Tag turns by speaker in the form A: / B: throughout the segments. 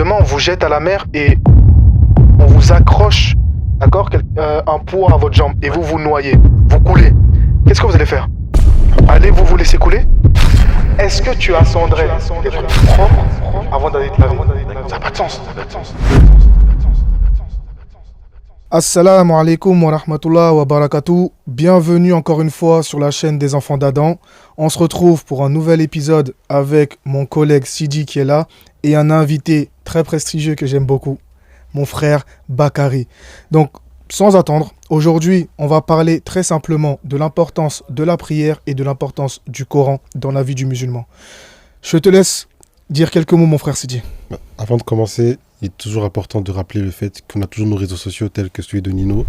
A: demain on vous jette à la mer et on vous accroche, d'accord, un poids à votre jambe et vous vous noyez, vous coulez. Qu'est-ce que vous allez faire? Allez-vous vous laisser couler? Est-ce que tu attendrais d'être propre avant d'aller te laver? Ça n'a pas de sens. Assalamu alaikum wa rahmatullah wa barakatuh. Bienvenue encore une fois sur la chaîne des enfants d'Adam. On se retrouve pour un nouvel épisode avec mon collègue Sidi qui est là et un invité très prestigieux que j'aime beaucoup, mon frère Bakary. Donc, sans attendre, aujourd'hui, on va parler très simplement de l'importance de la prière et de l'importance du Coran dans la vie du musulman. Je te laisse dire quelques mots, mon frère Sidi.
B: Avant de commencer, il est toujours important de rappeler le fait qu'on a toujours nos réseaux sociaux tels que celui de Nino,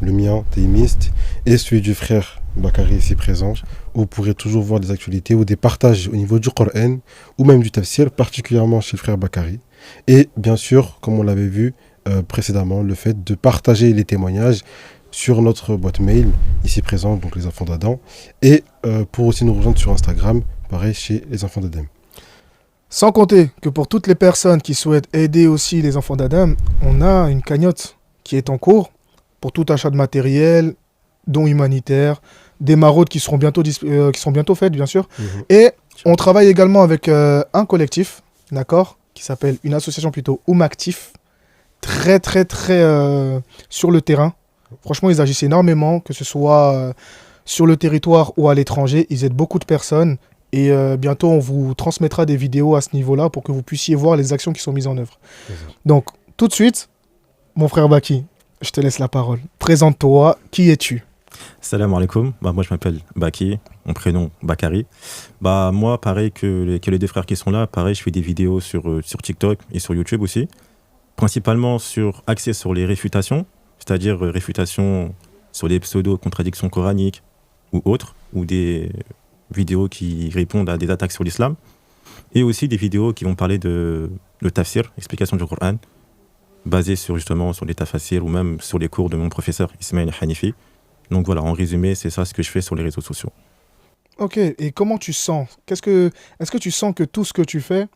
B: le mien, Téimiste, et celui du frère Bakary ici présent, où vous pourrez toujours voir des actualités ou des partages au niveau du Coran ou même du tafsir, particulièrement chez le frère Bakary. Et bien sûr, comme on l'avait vu précédemment, le fait de partager les témoignages sur notre boîte mail, ici présent, donc les enfants d'Adam, et pour aussi nous rejoindre sur Instagram, pareil chez les enfants d'Adam.
A: Sans compter que pour toutes les personnes qui souhaitent aider aussi les enfants d'Adam, on a une cagnotte qui est en cours pour tout achat de matériel, dons humanitaires, des maraudes qui seront bientôt faites, bien sûr. Et on travaille également avec un collectif, d'accord, qui s'appelle une association plutôt Oumactif, très sur le terrain. Franchement, ils agissent énormément, que ce soit sur le territoire ou à l'étranger. Ils aident beaucoup de personnes. Et bientôt, on vous transmettra des vidéos à ce niveau-là pour que vous puissiez voir les actions qui sont mises en œuvre. Donc, tout de suite, mon frère Baki, je te laisse la parole. Présente-toi, qui es-tu?
C: Salam alaikum, moi je m'appelle Baki, mon prénom Bakary. Moi, pareil que les deux frères qui sont là, pareil, je fais des vidéos sur TikTok et sur YouTube aussi. Principalement axé sur les réfutations, c'est-à-dire réfutations sur les pseudo-contradictions coraniques ou autres, ou des vidéos qui répondent à des attaques sur l'islam, et aussi des vidéos qui vont parler de tafsir, explication du Coran, basées sur les tafassirs ou même sur les cours de mon professeur Ismaël Hanifi. Donc voilà, en résumé, c'est ça ce que je fais sur les réseaux sociaux.
A: Ok, et comment tu sens? Est-ce que tu sens que tout ce que tu fais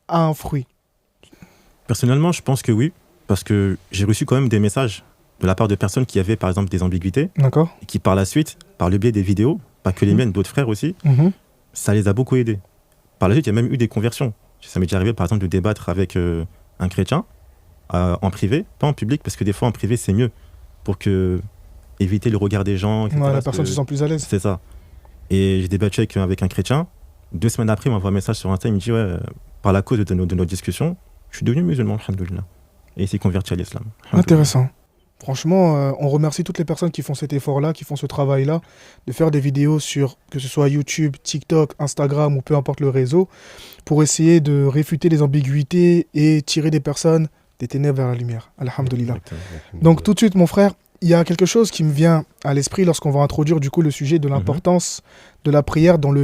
A: a un fruit?
C: Personnellement, je pense que oui, parce que j'ai reçu quand même des messages de la part de personnes qui avaient par exemple des ambiguïtés,
A: d'accord,
C: et qui par la suite, par le biais des vidéos, pas que les miennes, d'autres frères aussi, ça les a beaucoup aidés. Par la suite, il y a même eu des conversions. Ça m'est déjà arrivé, par exemple, de débattre avec un chrétien en privé, pas en public, parce que des fois, en privé, c'est mieux pour éviter le regard des gens, etc.
A: Ouais, la personne se sent plus à l'aise.
C: C'est ça. Et j'ai débattu avec un chrétien. 2 semaines après, il m'envoie un message sur Insta, il me dit, ouais, par la cause de nos discussions, je suis devenu musulman, alhamdoulilah. Et il s'est converti à l'islam.
A: Intéressant. Franchement, on remercie toutes les personnes qui font cet effort-là, qui font ce travail-là, de faire des vidéos sur, que ce soit YouTube, TikTok, Instagram ou peu importe le réseau, pour essayer de réfuter les ambiguïtés et tirer des personnes des ténèbres vers la lumière. Alhamdoulilah. Donc tout de suite, mon frère, il y a quelque chose qui me vient à l'esprit lorsqu'on va introduire du coup le sujet de l'importance de la prière dans la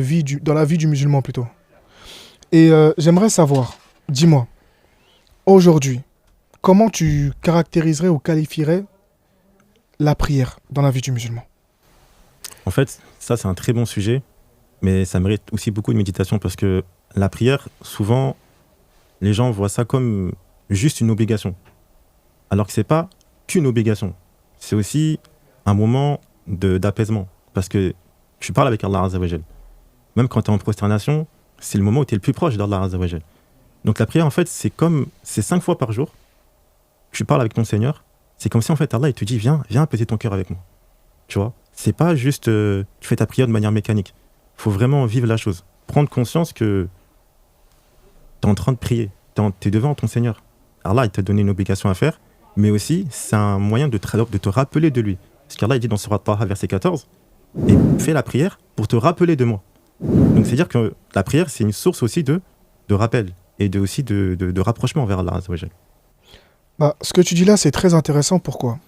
A: vie du musulman plutôt. Et j'aimerais savoir, dis-moi, aujourd'hui, comment tu caractériserais ou qualifierais la prière dans la vie du musulman?
C: En fait, ça c'est un très bon sujet, mais ça mérite aussi beaucoup de méditation parce que la prière, souvent, les gens voient ça comme juste une obligation. Alors que c'est pas qu'une obligation. C'est aussi un moment d'apaisement. Parce que tu parles avec Allah Azza wa Jal. Même quand tu es en prosternation, c'est le moment où tu es le plus proche d'Allah Azza wa Jal. Donc la prière, en fait, c'est 5 fois par jour. Tu parles avec ton Seigneur, c'est comme si en fait Allah il te dit viens apaiser ton cœur avec moi. Tu vois, c'est pas juste tu fais ta prière de manière mécanique. Il faut vraiment vivre la chose. Prendre conscience que tu es en train de prier, tu es devant ton Seigneur. Allah il t'a donné une obligation à faire, mais aussi c'est un moyen de te rappeler de lui. Parce qu'Allah il dit dans Surat Taha verset 14, et fais la prière pour te rappeler de moi. Donc c'est dire que la prière c'est une source aussi de rappel et aussi de rapprochement vers Allah Azza wa Jal.
A: Ce que tu dis là, c'est très intéressant. Pourquoi?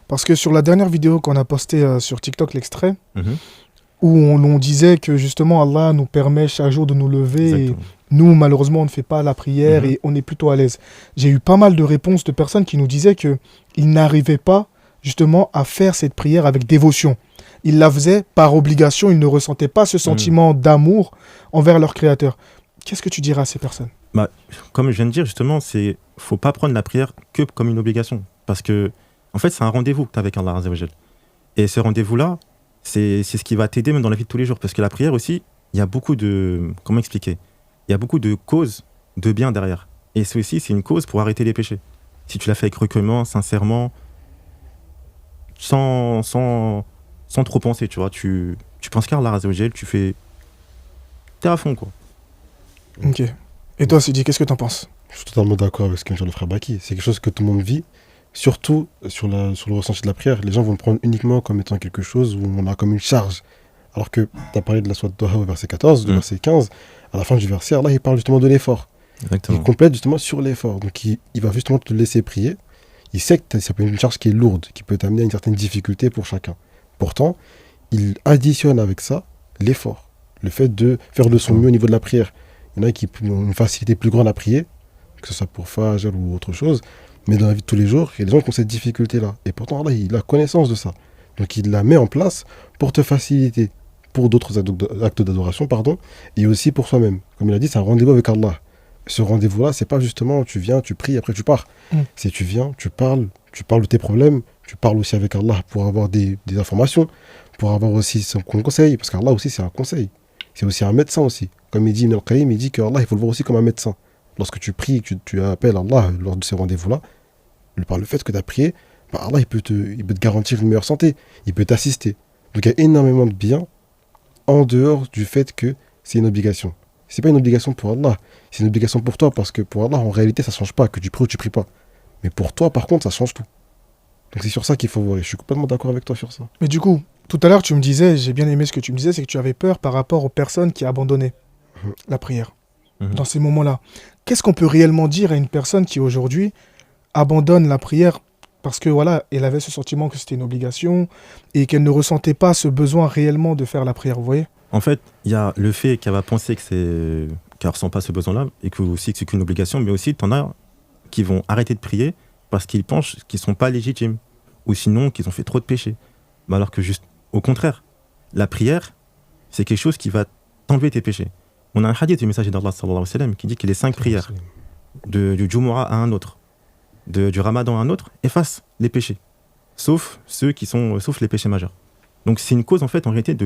A: Parce que sur la dernière vidéo qu'on a postée sur TikTok, l'extrait, où on disait que justement Allah nous permet chaque jour de nous lever, et nous malheureusement on ne fait pas la prière et on est plutôt à l'aise. J'ai eu pas mal de réponses de personnes qui nous disaient qu'ils n'arrivaient pas justement à faire cette prière avec dévotion. Ils la faisaient par obligation, ils ne ressentaient pas ce sentiment d'amour envers leur Créateur. Qu'est-ce que tu diras à ces personnes?
C: Bah, comme je viens de dire, justement, faut pas prendre la prière que comme une obligation. Parce que, en fait, c'est un rendez-vous que tu as avec Allah Azza wa Jal. Et ce rendez-vous-là, c'est ce qui va t'aider même dans la vie de tous les jours. Parce que la prière aussi, il y a beaucoup de... Comment expliquer? Il y a beaucoup de causes de bien derrière. Et c'est aussi, c'est une cause pour arrêter les péchés. Si tu l'as fait avec recueillement, sincèrement, sans trop penser, tu vois. Tu penses qu'à Allah Azza wa Jal, t'es à fond, quoi.
A: Ok. Et toi, Sidi, qu'est-ce que t'en penses?
B: Je suis totalement d'accord avec ce que vient de dire le frère Baki. C'est quelque chose que tout le monde vit, surtout sur le ressenti de la prière. Les gens vont le prendre uniquement comme étant quelque chose où on a comme une charge. Alors que tu as parlé de la sourate Doha au verset 14, du verset 15, à la fin du verset, Allah il parle justement de l'effort.
C: Exactement.
B: Il complète justement sur l'effort. Donc il va justement te laisser prier. Il sait que ça peut être une charge qui est lourde, qui peut t'amener à une certaine difficulté pour chacun. Pourtant, il additionne avec ça l'effort. Le fait de faire de son mieux au niveau de la prière. Il y en a qui ont une facilité plus grande à prier, que ce soit pour Fajr ou autre chose, mais dans la vie de tous les jours, il y a des gens qui ont cette difficulté-là. Et pourtant, Allah, il a connaissance de ça. Donc il la met en place pour te faciliter, pour d'autres actes d'adoration, et aussi pour soi-même. Comme il a dit, c'est un rendez-vous avec Allah. Ce rendez-vous-là, c'est pas justement tu viens, tu pries, après tu pars. C'est tu viens, tu parles de tes problèmes, tu parles aussi avec Allah pour avoir des informations, pour avoir aussi son conseil, parce qu'Allah aussi c'est un conseil. C'est aussi un médecin aussi. Comme il dit Ibn al-Qayyim, il dit qu'Allah, il faut le voir aussi comme un médecin. Lorsque tu pries, que tu appelles Allah lors de ces rendez-vous-là, par le fait que tu as prié, Allah, il peut te garantir une meilleure santé. Il peut t'assister. Donc il y a énormément de bien en dehors du fait que c'est une obligation. C'est pas une obligation pour Allah, c'est une obligation pour toi, parce que pour Allah, en réalité, ça change pas, que tu pries ou tu pries pas. Mais pour toi, par contre, ça change tout. Donc c'est sur ça qu'il faut voir. Et je suis complètement d'accord avec toi sur ça.
A: Mais du coup, tout à l'heure, tu me disais, j'ai bien aimé ce que tu me disais, c'est que tu avais peur par rapport aux personnes qui abandonnaient la prière dans ces moments-là. Qu'est-ce qu'on peut réellement dire à une personne qui aujourd'hui abandonne la prière parce que voilà, elle avait ce sentiment que c'était une obligation et qu'elle ne ressentait pas ce besoin réellement de faire la prière, vous voyez?
C: En fait, il y a le fait qu'elle va penser qu'elle ne ressent pas ce besoin-là et que aussi que c'est qu'une obligation, mais aussi t'en as qui vont arrêter de prier parce qu'ils pensent qu'ils ne sont pas légitimes ou sinon qu'ils ont fait trop de péchés. Mais alors que juste au contraire, la prière, c'est quelque chose qui va t'enlever tes péchés. On a un hadith du messager d'Allah sallallahu alayhi wa sallam qui dit que les 5 prières du Jumu'ah à un autre, du Ramadan à un autre, effacent les péchés, sauf les péchés majeurs. Donc c'est une cause en fait en réalité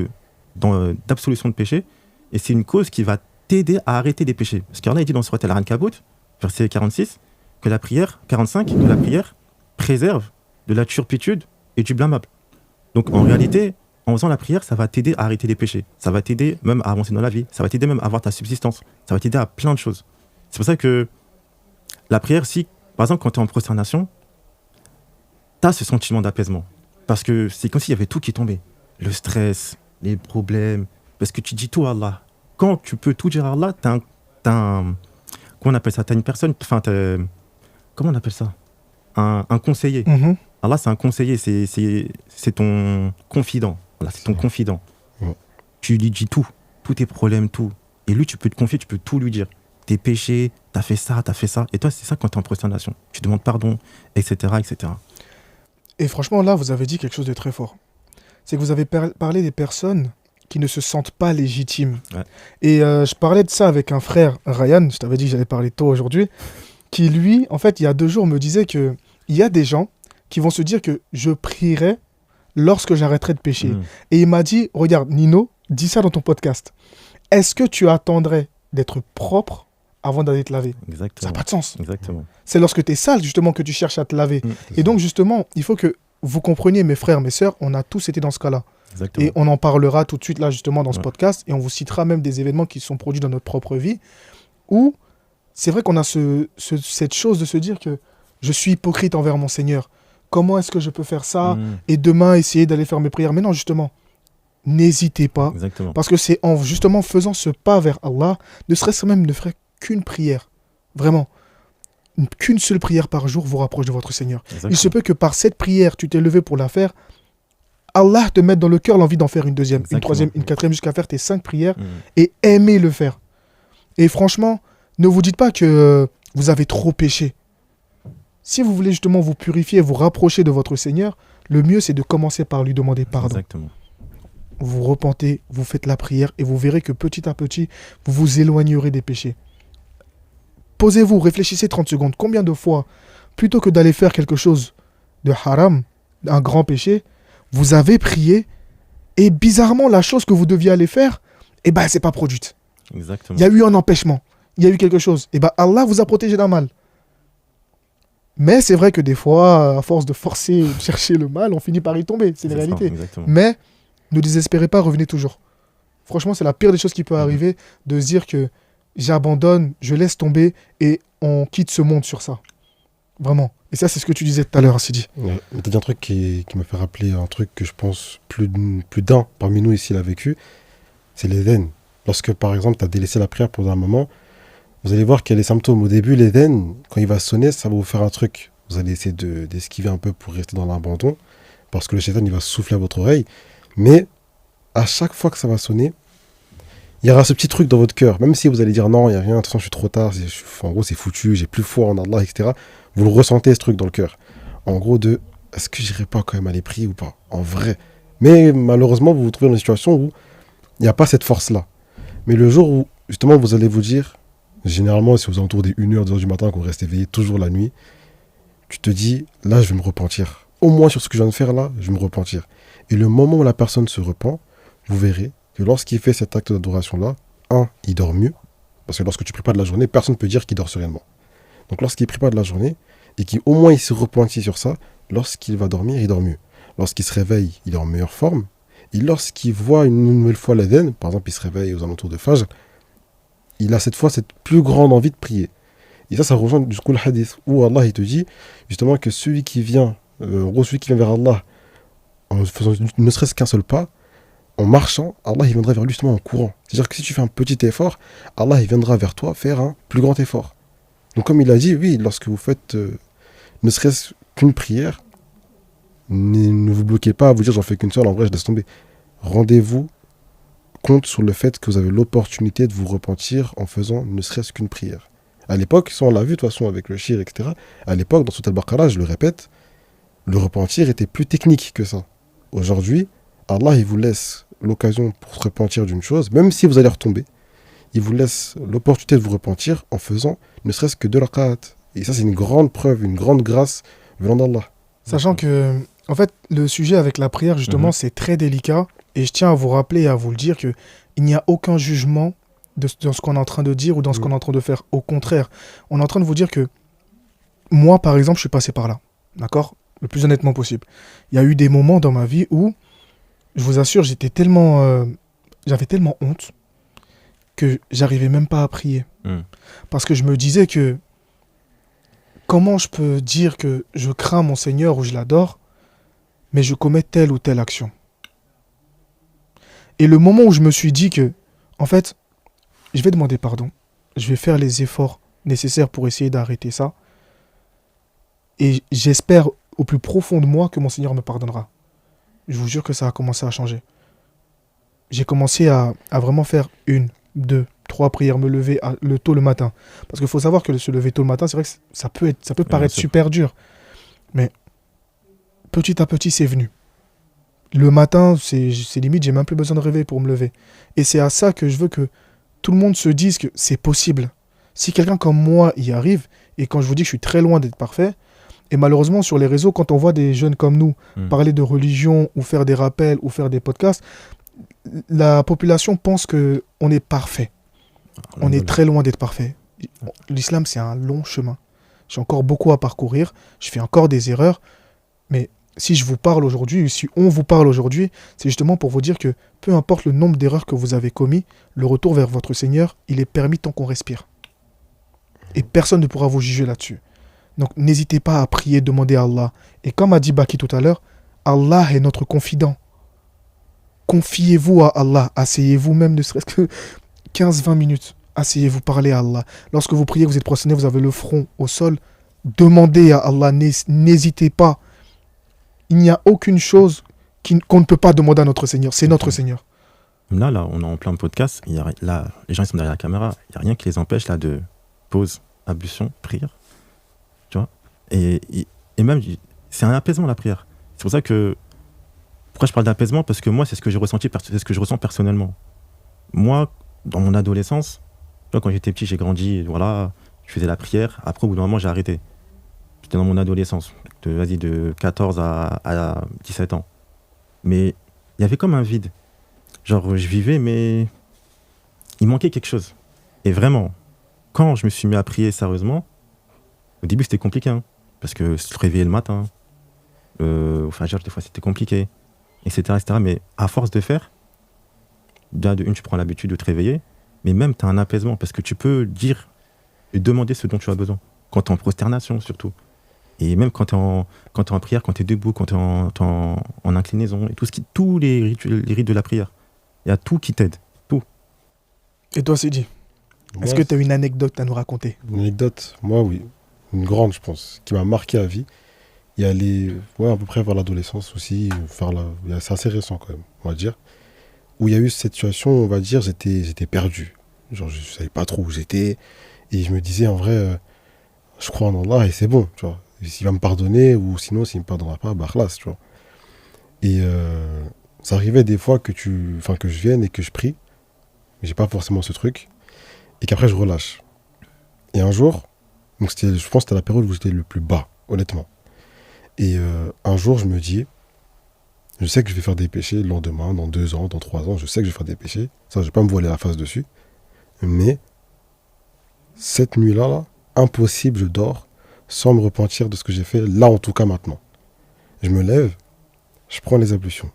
C: d'absolution de péché, et c'est une cause qui va t'aider à arrêter des péchés. Parce qu'Allah il dit dans Surat Al-Ankabut, verset 46, que la prière, 45, que la prière préserve de la turpitude et du blâmable. Donc en réalité, en faisant la prière, ça va t'aider à arrêter les péchés. Ça va t'aider même à avancer dans la vie. Ça va t'aider même à avoir ta subsistance. Ça va t'aider à plein de choses. C'est pour ça que la prière, si, par exemple, quand tu es en prosternation, tu as ce sentiment d'apaisement. Parce que c'est comme s'il y avait tout qui tombait. Le stress, les problèmes. Parce que tu dis tout à Allah. Quand tu peux tout dire à Allah, t'as un comment on appelle ça? T'as une personne, enfin, comment on appelle ça? Un conseiller. Allah, c'est un conseiller, c'est ton confident. Voilà, c'est ton confident. Tu lui dis tout, tous tes problèmes, tout. Et lui, tu peux te confier, tu peux tout lui dire. Tes péchés, t'as fait ça. Et toi, c'est ça quand t'es en prosternation. Tu demandes pardon, etc., etc.
A: Et franchement, là, vous avez dit quelque chose de très fort. C'est que vous avez parlé des personnes qui ne se sentent pas légitimes.
C: Ouais.
A: Et je parlais de ça avec un frère, Ryan, je t'avais dit que j'allais parler de toi aujourd'hui, qui lui, en fait, il y a 2 jours, me disait qu'il y a des gens qui vont se dire que je prierai lorsque j'arrêterai de pécher. Et il m'a dit, regarde, Nino, dis ça dans ton podcast. Est-ce que tu attendrais d'être propre avant d'aller te laver?
C: Exactement.
A: Ça n'a pas de sens.
C: Exactement.
A: C'est lorsque tu es sale, justement, que tu cherches à te laver. Et donc, justement, il faut que vous compreniez, mes frères, mes sœurs, on a tous été dans ce cas-là.
C: Exactement.
A: Et on en parlera tout de suite, là, justement, dans ce podcast. Et on vous citera même des événements qui se sont produits dans notre propre vie, où c'est vrai qu'on a cette chose de se dire que je suis hypocrite envers mon Seigneur. Comment est-ce que je peux faire ça et demain essayer d'aller faire mes prières? Mais non, justement, n'hésitez pas.
C: Exactement.
A: Parce que c'est en justement faisant ce pas vers Allah, ne serait-ce même ne ferait qu'une prière. Vraiment. Qu'une seule prière par jour vous rapproche de votre Seigneur.
C: Exactement.
A: Il se peut que par cette prière, tu t'es levé pour la faire, Allah te mette dans le cœur l'envie d'en faire une deuxième,
C: Exactement.
A: une troisième, une quatrième, jusqu'à faire tes 5 prières et aimer le faire. Et franchement, ne vous dites pas que vous avez trop péché. Si vous voulez justement vous purifier, vous rapprocher de votre Seigneur, le mieux c'est de commencer par lui demander pardon.
C: Exactement.
A: Vous repentez, vous faites la prière et vous verrez que petit à petit, vous vous éloignerez des péchés. Posez-vous, réfléchissez 30 secondes. Combien de fois, plutôt que d'aller faire quelque chose de haram, un grand péché, vous avez prié et bizarrement, la chose que vous deviez aller faire, eh ben, elle s'est pas produite.
C: Exactement.
A: Il y a eu un empêchement. Il y a eu quelque chose. Et ben, Allah vous a protégé d'un mal. Mais c'est vrai que des fois, à force de forcer, de chercher le mal, on finit par y tomber. C'est une
C: ça,
A: réalité.
C: exactement.
A: Mais ne désespérez pas, revenez toujours. Franchement, c'est la pire des choses qui peut arriver, de se dire que j'abandonne, je laisse tomber et on quitte ce monde sur ça. Vraiment. Et ça, c'est ce que tu disais tout à l'heure, Sidi.
B: Ouais. Mais t'as dit un truc qui m'a fait rappeler un truc que je pense plus d'un parmi nous ici l'a vécu, c'est l'Éden. Lorsque, par exemple, tu as délaissé la prière pendant un moment, vous allez voir qu'il y a les symptômes. Au début, l'Éden, quand il va sonner, ça va vous faire un truc. Vous allez essayer d'esquiver un peu pour rester dans l'abandon, parce que le shaitan, il va souffler à votre oreille. Mais à chaque fois que ça va sonner, il y aura ce petit truc dans votre cœur. Même si vous allez dire non, il n'y a rien, de toute façon, je suis trop tard, en gros, c'est foutu, j'ai plus foi en Allah, etc. Vous le ressentez, ce truc dans le cœur. En gros, est-ce que j'irai pas quand même aller prier ou pas? En vrai. Mais malheureusement, vous vous trouvez dans une situation où il n'y a pas cette force-là. Mais le jour où, justement, vous allez vous dire, généralement, si vous êtes autour des 1h, 2h du matin, qu'on reste éveillé toujours la nuit, tu te dis, là, je vais me repentir. Au moins sur ce que je viens de faire là, je vais me repentir. Et le moment où la personne se repent, vous verrez que lorsqu'il fait cet acte d'adoration-là, il dort mieux. Parce que lorsque tu pries pas de la journée, personne ne peut dire qu'il dort sereinement. Donc lorsqu'il prie pas de la journée, et qu'au moins il se repentit sur ça, lorsqu'il va dormir, il dort mieux. Lorsqu'il se réveille, il est en meilleure forme. Et lorsqu'il voit une nouvelle fois l'Éden, par exemple, il se réveille aux alentours de Fajr, il a cette fois cette plus grande envie de prier. Et ça rejoint du coup le hadith où Allah il te dit justement que celui qui vient vers Allah en faisant ne serait-ce qu'un seul pas, en marchant, Allah il viendra vers lui justement en courant. C'est-à-dire que si tu fais un petit effort, Allah il viendra vers toi faire un plus grand effort. Donc comme il a dit, oui, lorsque vous faites ne serait-ce qu'une prière, ne vous bloquez pas à vous dire j'en fais qu'une seule, en vrai je laisse tomber. Rendez-vous compte sur le fait que vous avez l'opportunité de vous repentir en faisant ne serait-ce qu'une prière. À l'époque, ça on l'a vu de toute façon avec le shir, etc. À l'époque, dans Sourate Al-Baqarah, je le répète, le repentir était plus technique que ça. Aujourd'hui, Allah il vous laisse l'occasion pour se repentir d'une chose, même si vous allez retomber, il vous laisse l'opportunité de vous repentir en faisant ne serait-ce que 2 rak'at. Et ça, c'est une grande preuve, une grande grâce venant d'Allah.
A: Sachant que, en fait, le sujet avec la prière, justement, c'est très délicat. Et je tiens à vous rappeler et à vous le dire qu'il n'y a aucun jugement dans ce qu'on est en train de dire ou dans ce qu'on est en train de faire. Au contraire, on est en train de vous dire que moi, par exemple, je suis passé par là. D'accord ? Le plus honnêtement possible. Il y a eu des moments dans ma vie où, je vous assure, j'avais tellement honte que j'arrivais même pas à prier. Parce que je me disais que comment je peux dire que je crains mon Seigneur ou je l'adore, mais je commets telle ou telle action. Et le moment où je me suis dit que, en fait, je vais demander pardon, je vais faire les efforts nécessaires pour essayer d'arrêter ça, et j'espère au plus profond de moi que mon Seigneur me pardonnera. Je vous jure que ça a commencé à changer. J'ai commencé à vraiment faire 1, 2, 3 prières, me lever tôt le matin. Parce qu'il faut savoir que se lever tôt le matin, c'est vrai que ça peut paraître super dur. Mais petit à petit, c'est venu. Le matin, c'est limite, j'ai même plus besoin de rêver pour me lever. Et c'est à ça que je veux que tout le monde se dise que c'est possible. Si quelqu'un comme moi y arrive, et quand je vous dis que je suis très loin d'être parfait, et malheureusement sur les réseaux, quand on voit des jeunes comme nous parler de religion, ou faire des rappels, ou faire des podcasts, la population pense qu'on est parfait. On est très loin d'être parfait. L'islam, c'est un long chemin. J'ai encore beaucoup à parcourir, je fais encore des erreurs, mais si je vous parle aujourd'hui, si on vous parle aujourd'hui, c'est justement pour vous dire que peu importe le nombre d'erreurs que vous avez commis, le retour vers votre Seigneur, il est permis tant qu'on respire. Et personne ne pourra vous juger là-dessus. Donc n'hésitez pas à prier, demander à Allah. Et comme a dit Baki tout à l'heure, Allah est notre confident. Confiez-vous à Allah, asseyez-vous même ne serait-ce que 15-20 minutes. Asseyez-vous, parlez à Allah. Lorsque vous priez, vous êtes prosterné, vous avez le front au sol, demandez à Allah, n'hésitez pas. Il n'y a aucune chose qu'on ne peut pas demander à notre Seigneur. C'est notre Seigneur.
C: Là, on est en plein podcast. Là, les gens ils sont derrière la caméra. Il n'y a rien qui les empêche là de pause, ablution, prière. Tu vois ? Et même, c'est un apaisement la prière. C'est pour ça que... Pourquoi je parle d'apaisement ? Parce que moi, c'est ce que j'ai ressenti, c'est ce que je ressens personnellement. Moi, dans mon adolescence, tu vois, quand j'étais petit, j'ai grandi, voilà, je faisais la prière. Après, au bout d'un moment, j'ai arrêté. J'étais dans mon adolescence, de 14 à 17 ans. Mais il y avait comme un vide. Genre, je vivais, mais il manquait quelque chose. Et vraiment, quand je me suis mis à prier sérieusement, au début, c'était compliqué, hein, parce que se réveiller le matin, enfin, des fois, c'était compliqué, etc., etc. Mais à force de faire, déjà, de une, tu prends l'habitude de te réveiller, mais même, tu as un apaisement, parce que tu peux dire et demander ce dont tu as besoin, quand tu es en prosternation, surtout. Et même quand tu es en prière, quand tu es debout, quand tu es en inclinaison, et tous les rites de la prière. Il y a tout qui t'aide, tout.
A: Et toi, Sidi, est-ce que tu as une anecdote à nous raconter?
B: Une anecdote, moi, oui. Une grande, je pense, qui m'a marqué à vie. Il y a à peu près vers l'adolescence aussi, c'est assez récent quand même, on va dire, où il y a eu cette situation, on va dire, j'étais perdu. Genre, je savais pas trop où j'étais, et je me disais, en vrai, je crois en Allah, et c'est bon, tu vois. S'il va me pardonner, ou sinon, s'il me pardonnera pas, bah, khlas, tu vois. Et ça arrivait des fois que je vienne et que je prie, mais j'ai pas forcément ce truc, et qu'après, je relâche. Et un jour, donc je pense que c'était la période où j'étais le plus bas, honnêtement. Et un jour, je me dis, je sais que je vais faire des péchés le lendemain, dans 2 ans, dans 3 ans, je sais que je vais faire des péchés. Ça, je vais pas me voiler la face dessus. Mais cette nuit-là, là, impossible, je dors sans me repentir de ce que j'ai fait, là en tout cas maintenant. Je me lève, je prends les ablutions.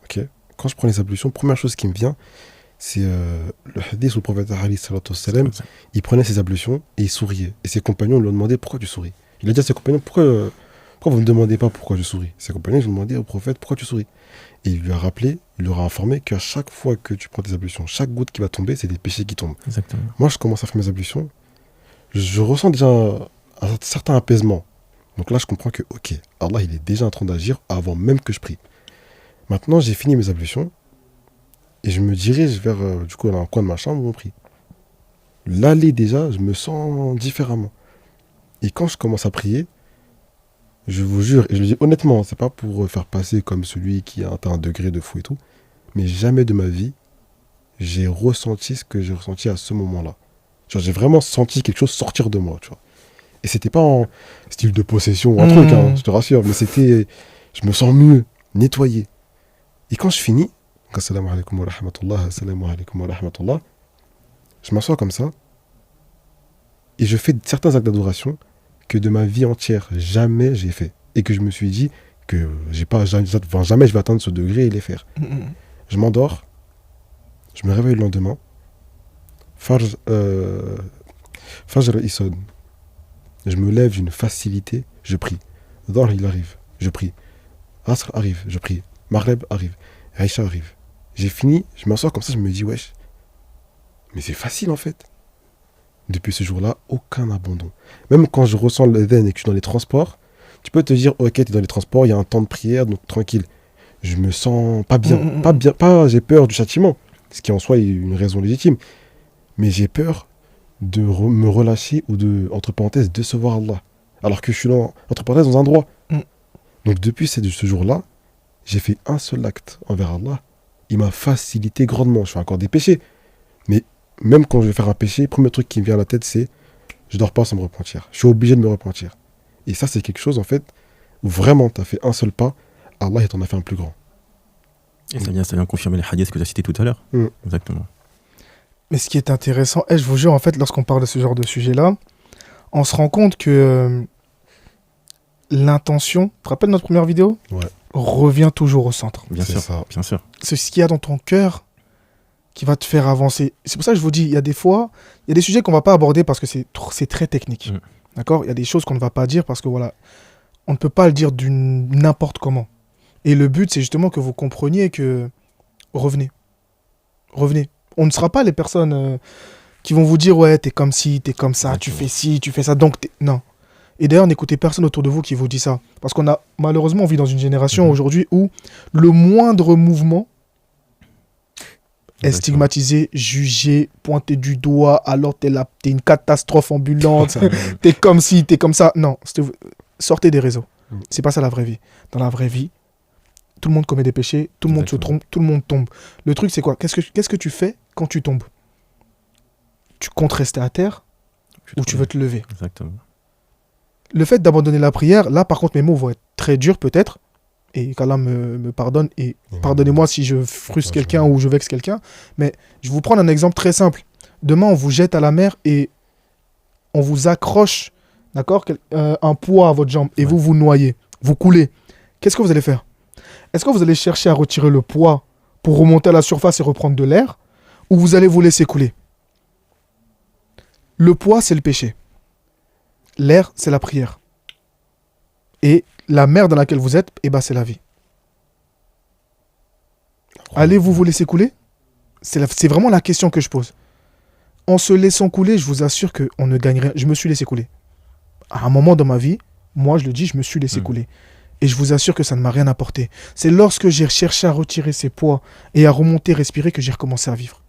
B: Ok. Quand je prends les ablutions, première chose qui me vient, c'est le hadith où le prophète alayhi salatu wassalam, il prenait ses ablutions et il souriait. Et ses compagnons lui ont demandé pourquoi tu souris. Il a dit à ses compagnons pourquoi vous ne me demandez pas pourquoi je souris. Ses compagnons lui ont demandé au prophète pourquoi tu souris. Et il lui a rappelé, il leur a informé qu'à chaque fois que tu prends tes ablutions, chaque goutte qui va tomber, c'est des péchés qui tombent.
C: Exactement.
B: Moi, je commence à faire mes ablutions, je ressens déjà un certain apaisement. Donc là, je comprends que, ok, Allah, il est déjà en train d'agir avant même que je prie. Maintenant, j'ai fini mes ablutions et je me dirige vers, un coin de ma chambre où on prie. L'aller déjà, je me sens différemment. Et quand je commence à prier, je vous jure, et je le dis honnêtement, c'est pas pour faire passer comme celui qui a atteint un degré de fou et tout, mais jamais de ma vie, j'ai ressenti ce que j'ai ressenti à ce moment-là. Genre, j'ai vraiment senti quelque chose sortir de moi, tu vois. Et c'était pas en style de possession ou un truc, hein, je te rassure, mais c'était, je me sens mieux, nettoyé. Et quand je finis, assalamu alaikum wa rahmatullah, assalamu alaikum wa rahmatullah, je m'assois comme ça, et je fais certains actes d'adoration que de ma vie entière, jamais j'ai fait. Et que je me suis dit que jamais je vais atteindre ce degré et les faire. Je m'endors, je me réveille le lendemain, Fajr il sonne. Je me lève d'une facilité, je prie. Dhuhr il arrive, je prie. Asr arrive, je prie. Maghrib arrive, Aïcha arrive. J'ai fini, je m'assois comme ça, je me dis wesh, mais c'est facile en fait. Depuis ce jour-là, aucun abandon. Même quand je ressens l'adhan et que je suis dans les transports, tu peux te dire, ok, tu es dans les transports, il y a un temps de prière, donc tranquille. Je me sens pas bien. J'ai peur du châtiment, ce qui en soi est une raison légitime. Mais j'ai peur de me relâcher ou de, entre parenthèses, décevoir Allah. Alors que je suis entre parenthèses, dans un droit. Donc depuis ce jour-là, j'ai fait un seul acte envers Allah. Il m'a facilité grandement. Je fais encore des péchés. Mais même quand je vais faire un péché, le premier truc qui me vient à la tête, c'est je dors pas sans me repentir. Je suis obligé de me repentir. Et ça, c'est quelque chose, en fait, où vraiment, tu as fait un seul pas, Allah, il t'en a fait un plus grand.
C: Et ça vient confirmer les hadiths que tu as cités tout à l'heure. Exactement.
A: Mais ce qui est intéressant, je vous jure, en fait, lorsqu'on parle de ce genre de sujet-là, on se rend compte que l'intention, tu te rappelles notre première vidéo ?
B: Ouais.
A: Revient toujours au centre.
C: Bien sûr,
B: ça.
C: bien sûr.
A: C'est ce qu'il y a dans ton cœur qui va te faire avancer. C'est pour ça que je vous dis, il y a des fois, il y a des sujets qu'on ne va pas aborder parce que c'est très technique. D'accord ? Il y a des choses qu'on ne va pas dire parce que voilà, on ne peut pas le dire n'importe comment. Et le but, c'est justement que vous compreniez que revenez. On ne sera pas les personnes qui vont vous dire ouais, t'es comme ci, t'es comme ça, tu fais ci, tu fais ça, donc non. Et d'ailleurs, n'écoutez personne autour de vous qui vous dit ça. Parce qu'on a, malheureusement, on vit dans une génération aujourd'hui où le moindre mouvement est stigmatisé, jugé, pointé du doigt, alors t'es une catastrophe ambulante, t'es comme ci, t'es comme ça. Non, sortez des réseaux. C'est pas ça la vraie vie. Dans la vraie vie, tout le monde commet des péchés, tout le monde se trompe, tout le monde tombe. Le truc, c'est quoi ? Qu'est-ce que tu fais quand tu tombes ? Tu comptes rester à terre ou tu veux te lever.
C: Exactement.
A: Le fait d'abandonner la prière, là par contre mes mots vont être très durs peut-être, et qu'Allah me pardonne, et pardonnez-moi si je frustre quelqu'un ou je vexe quelqu'un, mais je vais vous prendre un exemple très simple. Demain on vous jette à la mer et on vous accroche, d'accord, un poids à votre jambe, et vous vous noyez, vous coulez. Qu'est-ce que vous allez faire? Est-ce que vous allez chercher à retirer le poids pour remonter à la surface et reprendre de l'air, ou vous allez vous laisser couler? Le poids, c'est le péché. L'air, c'est la prière. Et la mer dans laquelle vous êtes, eh ben, c'est la vie. Allez-vous vous laisser couler? C'est vraiment la question que je pose. En se laissant couler, je vous assure qu'on ne gagne rien. Je me suis laissé couler. À un moment dans ma vie, moi je le dis, je me suis laissé couler. Et je vous assure que ça ne m'a rien apporté. C'est lorsque j'ai cherché à retirer ces poids et à remonter, respirer, que j'ai recommencé à vivre.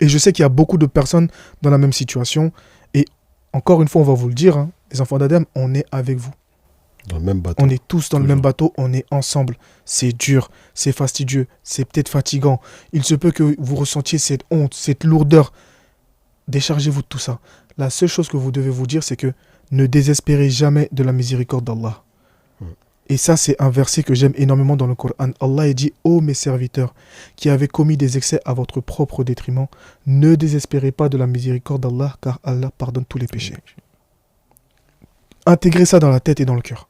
A: Et je sais qu'il y a beaucoup de personnes dans la même situation. Et encore une fois, on va vous le dire, hein, les enfants d'Adam, on est avec vous.
B: Dans le même bateau.
A: On est tous dans le même bateau, on est ensemble. C'est dur, c'est fastidieux, c'est peut-être fatigant. Il se peut que vous ressentiez cette honte, cette lourdeur. Déchargez-vous de tout ça. La seule chose que vous devez vous dire, c'est que ne désespérez jamais de la miséricorde d'Allah. Et ça, c'est un verset que j'aime énormément dans le Coran. Allah dit « Ô mes serviteurs, qui avez commis des excès à votre propre détriment, ne désespérez pas de la miséricorde d'Allah, car Allah pardonne tous les péchés. » Intégrez ça dans la tête et dans le cœur.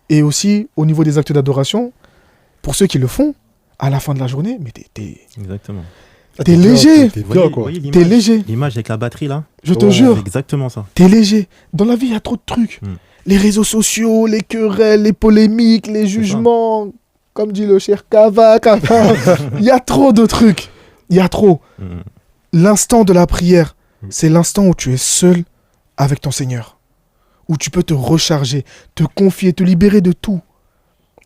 A: Et aussi, au niveau des actes d'adoration, pour ceux qui le font, à la fin de la journée, mais
C: Exactement.
A: T'es léger.
C: T'es
A: léger.
C: L'image avec la batterie, là.
A: Je te jure.
C: C'est exactement ça.
A: T'es léger. Dans la vie, il y a trop de trucs. Les réseaux sociaux, les querelles, les polémiques, les jugements. Comme dit le cher Kava. Il y a trop de trucs. Il y a trop. L'instant de la prière, c'est l'instant où tu es seul avec ton Seigneur. Où tu peux te recharger, te confier, te libérer de tout.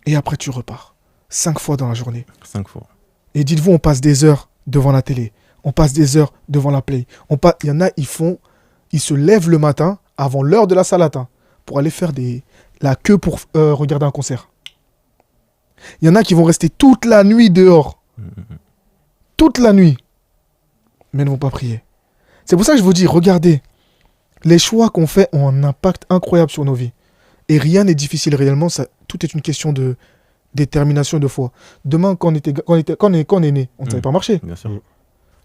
A: Et après, tu repars. 5 fois dans la journée.
C: 5 fois.
A: Et dites-vous, on passe des heures devant la télé. On passe des heures devant la play. Il y en a, ils se lèvent le matin avant l'heure de la salatin pour aller faire la queue pour regarder un concert. Il y en a qui vont rester toute la nuit dehors. Toute la nuit. Mais ne vont pas prier. C'est pour ça que je vous dis, regardez, les choix qu'on fait ont un impact incroyable sur nos vies. Et rien n'est difficile réellement. Tout est une question de détermination, de foi. Demain, quand on est né, on ne savait pas marcher.
C: Bien sûr.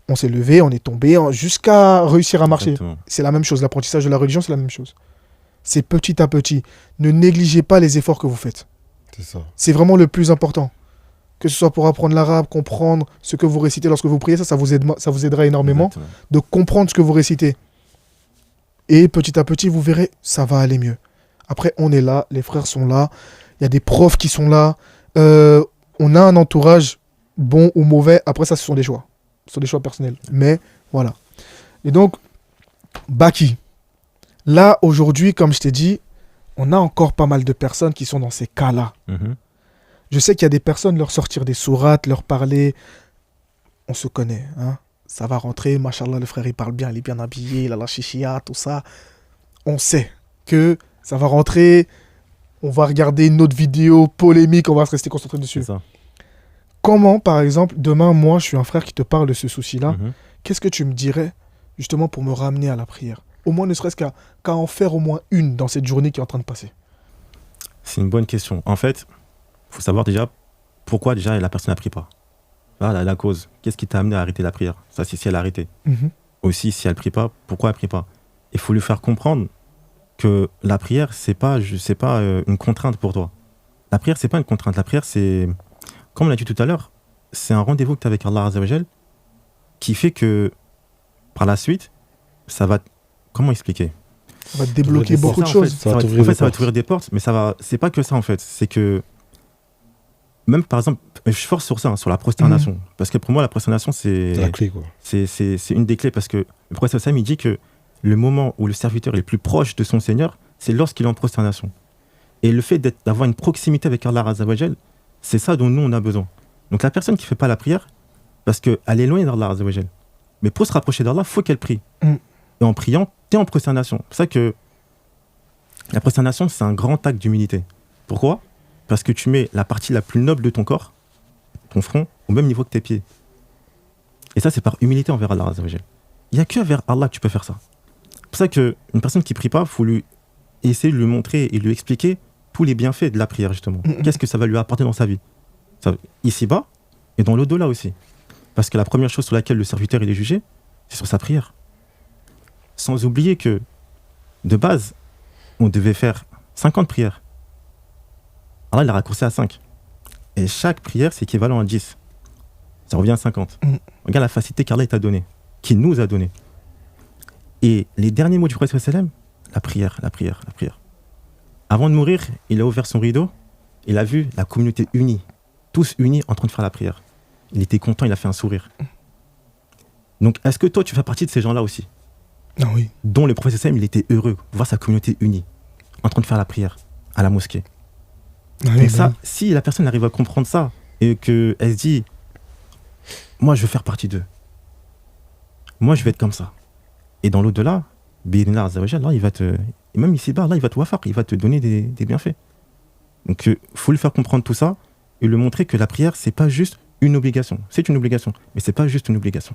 A: On s'est levé, on est tombé jusqu'à réussir à marcher.
C: Exactement.
A: C'est la même chose. L'apprentissage de la religion, c'est la même chose. C'est petit à petit. Ne négligez pas les efforts que vous faites.
B: C'est ça.
A: C'est vraiment le plus important. Que ce soit pour apprendre l'arabe, comprendre ce que vous récitez lorsque vous priez, ça vous aidera énormément.
C: Exactement.
A: De comprendre ce que vous récitez. Et petit à petit, vous verrez, ça va aller mieux. Après, on est là, les frères sont là, il y a des profs qui sont là. On a un entourage bon ou mauvais. Après, ça, ce sont des choix. Ce sont des choix personnels. Mais voilà. Et donc, Baki. Là, aujourd'hui, comme je t'ai dit, on a encore pas mal de personnes qui sont dans ces cas-là. Je sais qu'il y a des personnes, leur sortir des sourates, leur parler. On se connaît. Hein. Ça va rentrer. Machallah, le frère, il parle bien, il est bien habillé, il a la chichia, tout ça. On sait que ça va rentrer. On va regarder une autre vidéo polémique, on va se rester concentré dessus.
C: C'est ça.
A: Comment, par exemple, demain, moi, je suis un frère qui te parle de ce souci-là, qu'est-ce que tu me dirais, justement, pour me ramener à la prière? Au moins, ne serait-ce qu'à en faire au moins une dans cette journée qui est en train de passer.
C: C'est une bonne question. En fait, il faut savoir déjà pourquoi déjà la personne n'a pris pas. Voilà la cause. Qu'est-ce qui t'a amené à arrêter la prière? Ça, c'est si elle a arrêté. Aussi, si elle ne prie pas, pourquoi elle ne prie pas? Il faut lui faire comprendre que la prière, c'est pas une contrainte pour toi. La prière, c'est pas une contrainte. La prière, c'est, comme on l'a dit tout à l'heure, c'est un rendez-vous que tu as avec Allah Azza wa Jal qui fait que, par la suite, ça va... Comment expliquer?
A: Ça va te débloquer beaucoup de choses.
C: Ça va t'ouvrir des portes, mais c'est pas que ça, en fait. C'est que, même par exemple, je force sur ça, hein, sur la prosternation. Parce que pour moi, la prosternation, c'est
B: la clé, quoi.
C: C'est une des clés, parce que le prophète Sam, il dit que le moment où le serviteur est le plus proche de son Seigneur, c'est lorsqu'il est en prosternation. Et le fait d'avoir une proximité avec Allah Azza wa Jal, c'est ça dont nous, on a besoin. Donc la personne qui ne fait pas la prière, parce qu'elle est éloignée d'Allah Azza wa Jal. Mais pour se rapprocher d'Allah, il faut qu'elle prie. Et en priant, tu es en prosternation. C'est ça que la prosternation, c'est un grand acte d'humilité. Pourquoi? Parce que tu mets la partie la plus noble de ton corps, ton front, au même niveau que tes pieds. Et ça, c'est par humilité envers Allah Azza wa Jal. Il n'y a que vers Allah que tu peux faire ça. C'est pour ça qu'une personne qui ne prie pas, il faut lui essayer de lui montrer et lui expliquer tous les bienfaits de la prière, justement. Qu'est-ce que ça va lui apporter dans sa vie, ici-bas et dans l'au-delà aussi. Parce que la première chose sur laquelle le serviteur il est jugé, c'est sur sa prière. Sans oublier que, de base, on devait faire 50 prières. Allah, il a raccourci à 5. Et chaque prière, c'est équivalent à 10. Ça revient à 50. Regarde la facilité qu'Allah t'a donnée, qu'il nous a donnée. Et les derniers mots du prophète sallam, la prière, la prière, la prière. Avant de mourir, il a ouvert son rideau, il a vu la communauté unie, tous unis en train de faire la prière. Il était content, il a fait un sourire. Donc, est-ce que toi, tu fais partie de ces gens-là aussi?
A: Ah oui.
C: Dont le prophète sallam, il était heureux de voir sa communauté unie, en train de faire la prière à la mosquée.
A: Ah
C: Donc
A: oui,
C: ça,
A: bah
C: si la personne arrive à comprendre ça, et qu'elle se dit, moi, je veux faire partie d'eux. Moi, je vais être comme ça. Et dans l'au-delà, Bi'idhnillah Azza wa Jalla, là, il va te... Et même ici-bas, là, il va te wafaq, il va te donner des bienfaits. Donc, il faut lui faire comprendre tout ça et lui montrer que la prière, c'est pas juste une obligation. C'est une obligation, mais c'est pas juste une obligation.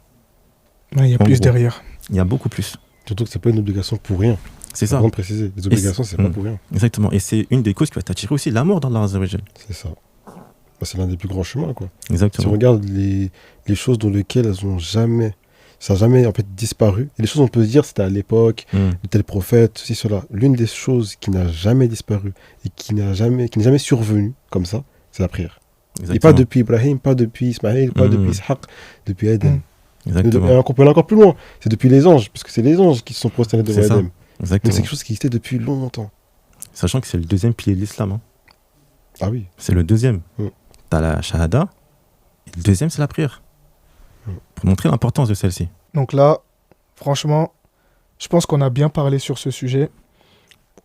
A: ouais, il y a
C: En
A: plus
C: gros.
A: derrière.
C: Il y a beaucoup plus.
B: Surtout que c'est pas une obligation pour rien.
C: C'est ça,
B: Avant de préciser, les obligations, c'est pas pour rien.
C: exactement. Et c'est une des causes qui va t'attirer aussi l'amour d'Allah Azza wa Jalla.
B: C'est ça. Bah, c'est l'un des plus grands chemins, quoi. Si on
C: Exactement.
B: regarde les choses dans lesquelles elles ont jamais, ça n'a jamais en fait disparu. Et les choses on peut se dire c'était à l'époque de tel prophète, ceci, cela. L'une des choses qui n'a jamais disparu et qui n'est jamais survenue comme ça, c'est la prière. Et pas depuis Ibrahim, pas depuis Ismaël, pas depuis Ishaq, depuis Adam.
C: Exactement.
B: Et on peut aller encore plus loin. C'est depuis les anges, parce que c'est les anges qui se sont prosternés devant
C: C'est ça.
B: Adam. Donc
C: Exactement.
B: c'est quelque chose qui existait depuis longtemps.
C: Sachant que c'est le deuxième pilier de l'islam. Hein.
B: Ah oui.
C: C'est le deuxième. T'as la shahada, et le deuxième, c'est la prière. Pour montrer l'importance de celle-ci.
A: Donc là, franchement, je pense qu'on a bien parlé sur ce sujet.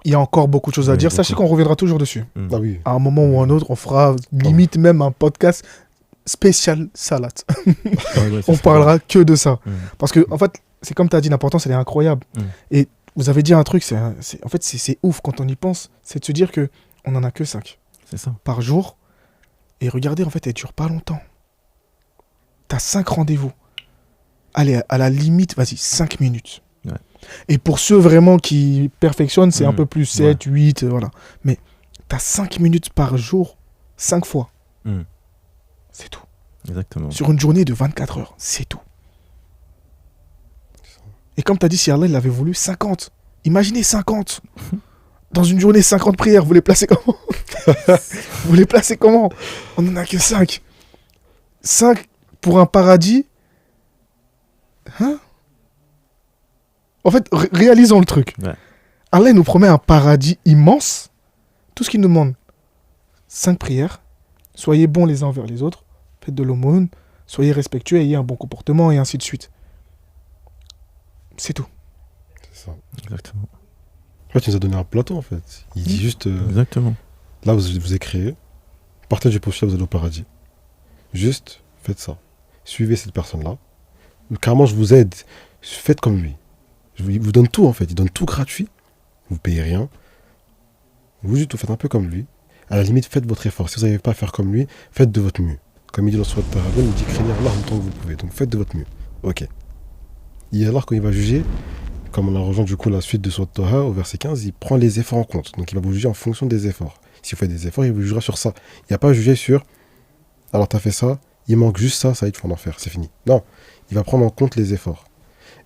A: Il y a encore beaucoup de choses à
C: Oui,
A: dire.
C: beaucoup.
A: Sachez qu'on reviendra toujours dessus.
B: Ah oui.
A: À un moment ou un autre, on fera limite même un podcast spécial salat. On parlera que de ça. Parce que, en fait, c'est comme tu as dit, l'importance, elle est incroyable. Et vous avez dit un truc, en fait, c'est ouf quand on y pense, c'est de se dire qu'on n'en a que 5
C: C'est ça.
A: par jour. Et regardez, en fait, elle ne dure pas longtemps. Tu as 5 rendez-vous. Allez, à la limite, vas-y, 5 minutes.
C: Ouais.
A: Et pour ceux vraiment qui perfectionnent, c'est un peu plus 7,
C: Ouais.
A: 8, voilà. Mais tu as 5 minutes par jour, 5 fois. C'est tout.
C: Exactement.
A: Sur une journée de 24 heures, c'est tout. Et comme tu as dit, si Allah il avait voulu, 50. Imaginez 50. Dans une journée, 50 prières, vous les placez comment? Vous les placez comment? On n'en a que 5. 5 pour un paradis. Hein? En fait, réalisons le truc.
C: Ouais.
A: Allah il nous promet un paradis immense. Tout ce qu'il nous demande, 5 prières. Soyez bons les uns envers les autres. Faites de l'aumône. Soyez respectueux, ayez un bon comportement et ainsi de suite. C'est tout.
B: C'est ça.
C: Exactement.
B: En fait, il nous a donné un plateau, en fait. Il dit juste,
C: Exactement.
B: là, vous êtes créé. Partez du postulat, vous allez au paradis. Juste, faites ça. Suivez cette personne-là. Carrément, je vous aide. Faites comme lui. Il vous donne tout, en fait. Il donne tout gratuit. Vous ne payez rien. Vous juste, vous faites un peu comme lui. À la limite, faites votre effort. Si vous n'arrivez pas à faire comme lui, faites de votre mieux. Comme il dit dans Surat Taghabun, il dit craignez Allah en même temps que vous pouvez. Donc faites de votre mieux. Ok. Et alors, quand il va juger, comme on a rejoint du coup la suite de Surat Taha, au verset 15, il prend les efforts en compte. Donc il va vous juger en fonction des efforts. Si vous faites des efforts, il vous jugera sur ça. Il n'y a pas à juger sur alors t'as fait ça, il manque juste ça, ça y est, tu vas en faire, c'est fini. Non, il va prendre en compte les efforts.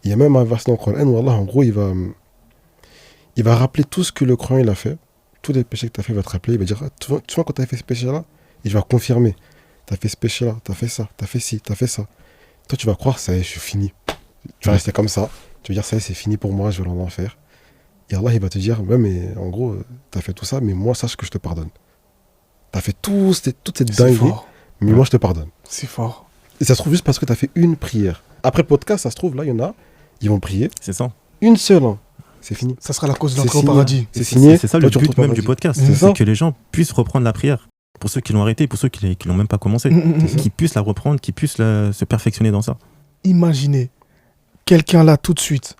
B: Il y a même un verset dans le Coran où Allah, en gros, il va rappeler tout ce que le croyant il a fait, tous les péchés que tu as fait, il va te rappeler, il va dire, ah, tu vois quand tu as fait ce péché-là, il va confirmer, tu as fait ce péché-là, tu as fait ça, tu as fait ci, tu as fait ça. Toi, tu vas croire, ça y est, je suis fini. Tu vas rester comme ça, tu vas dire, ça y est, c'est fini pour moi, je vais en enfer. Et Allah, il va te dire, ouais, mais en gros, tu as fait tout ça, mais moi, sache que je te pardonne. Tu as fait toute cette
A: C'est
B: dinguerie,
A: fort.
B: mais moi, je te pardonne.
A: C'est fort.
B: Et ça se trouve juste parce que tu as fait une prière. Après le podcast, ça se trouve, là, il y en a, ils vont prier.
C: C'est ça.
B: Une seule, hein. C'est fini.
A: Ça sera la cause de
B: C'est
A: l'entrée au
B: signé.
A: paradis.
B: C'est signé.
C: C'est ça
B: Toi,
C: le
B: tu
C: but
B: retournes au
C: même du
B: paradis.
C: podcast.
B: C'est ça.
C: C'est que les gens puissent reprendre la prière. Pour ceux qui l'ont arrêté, pour ceux qui l'ont même pas commencé. Qui puissent la reprendre, qui puissent se perfectionner dans ça.
A: Imaginez, quelqu'un là tout de suite,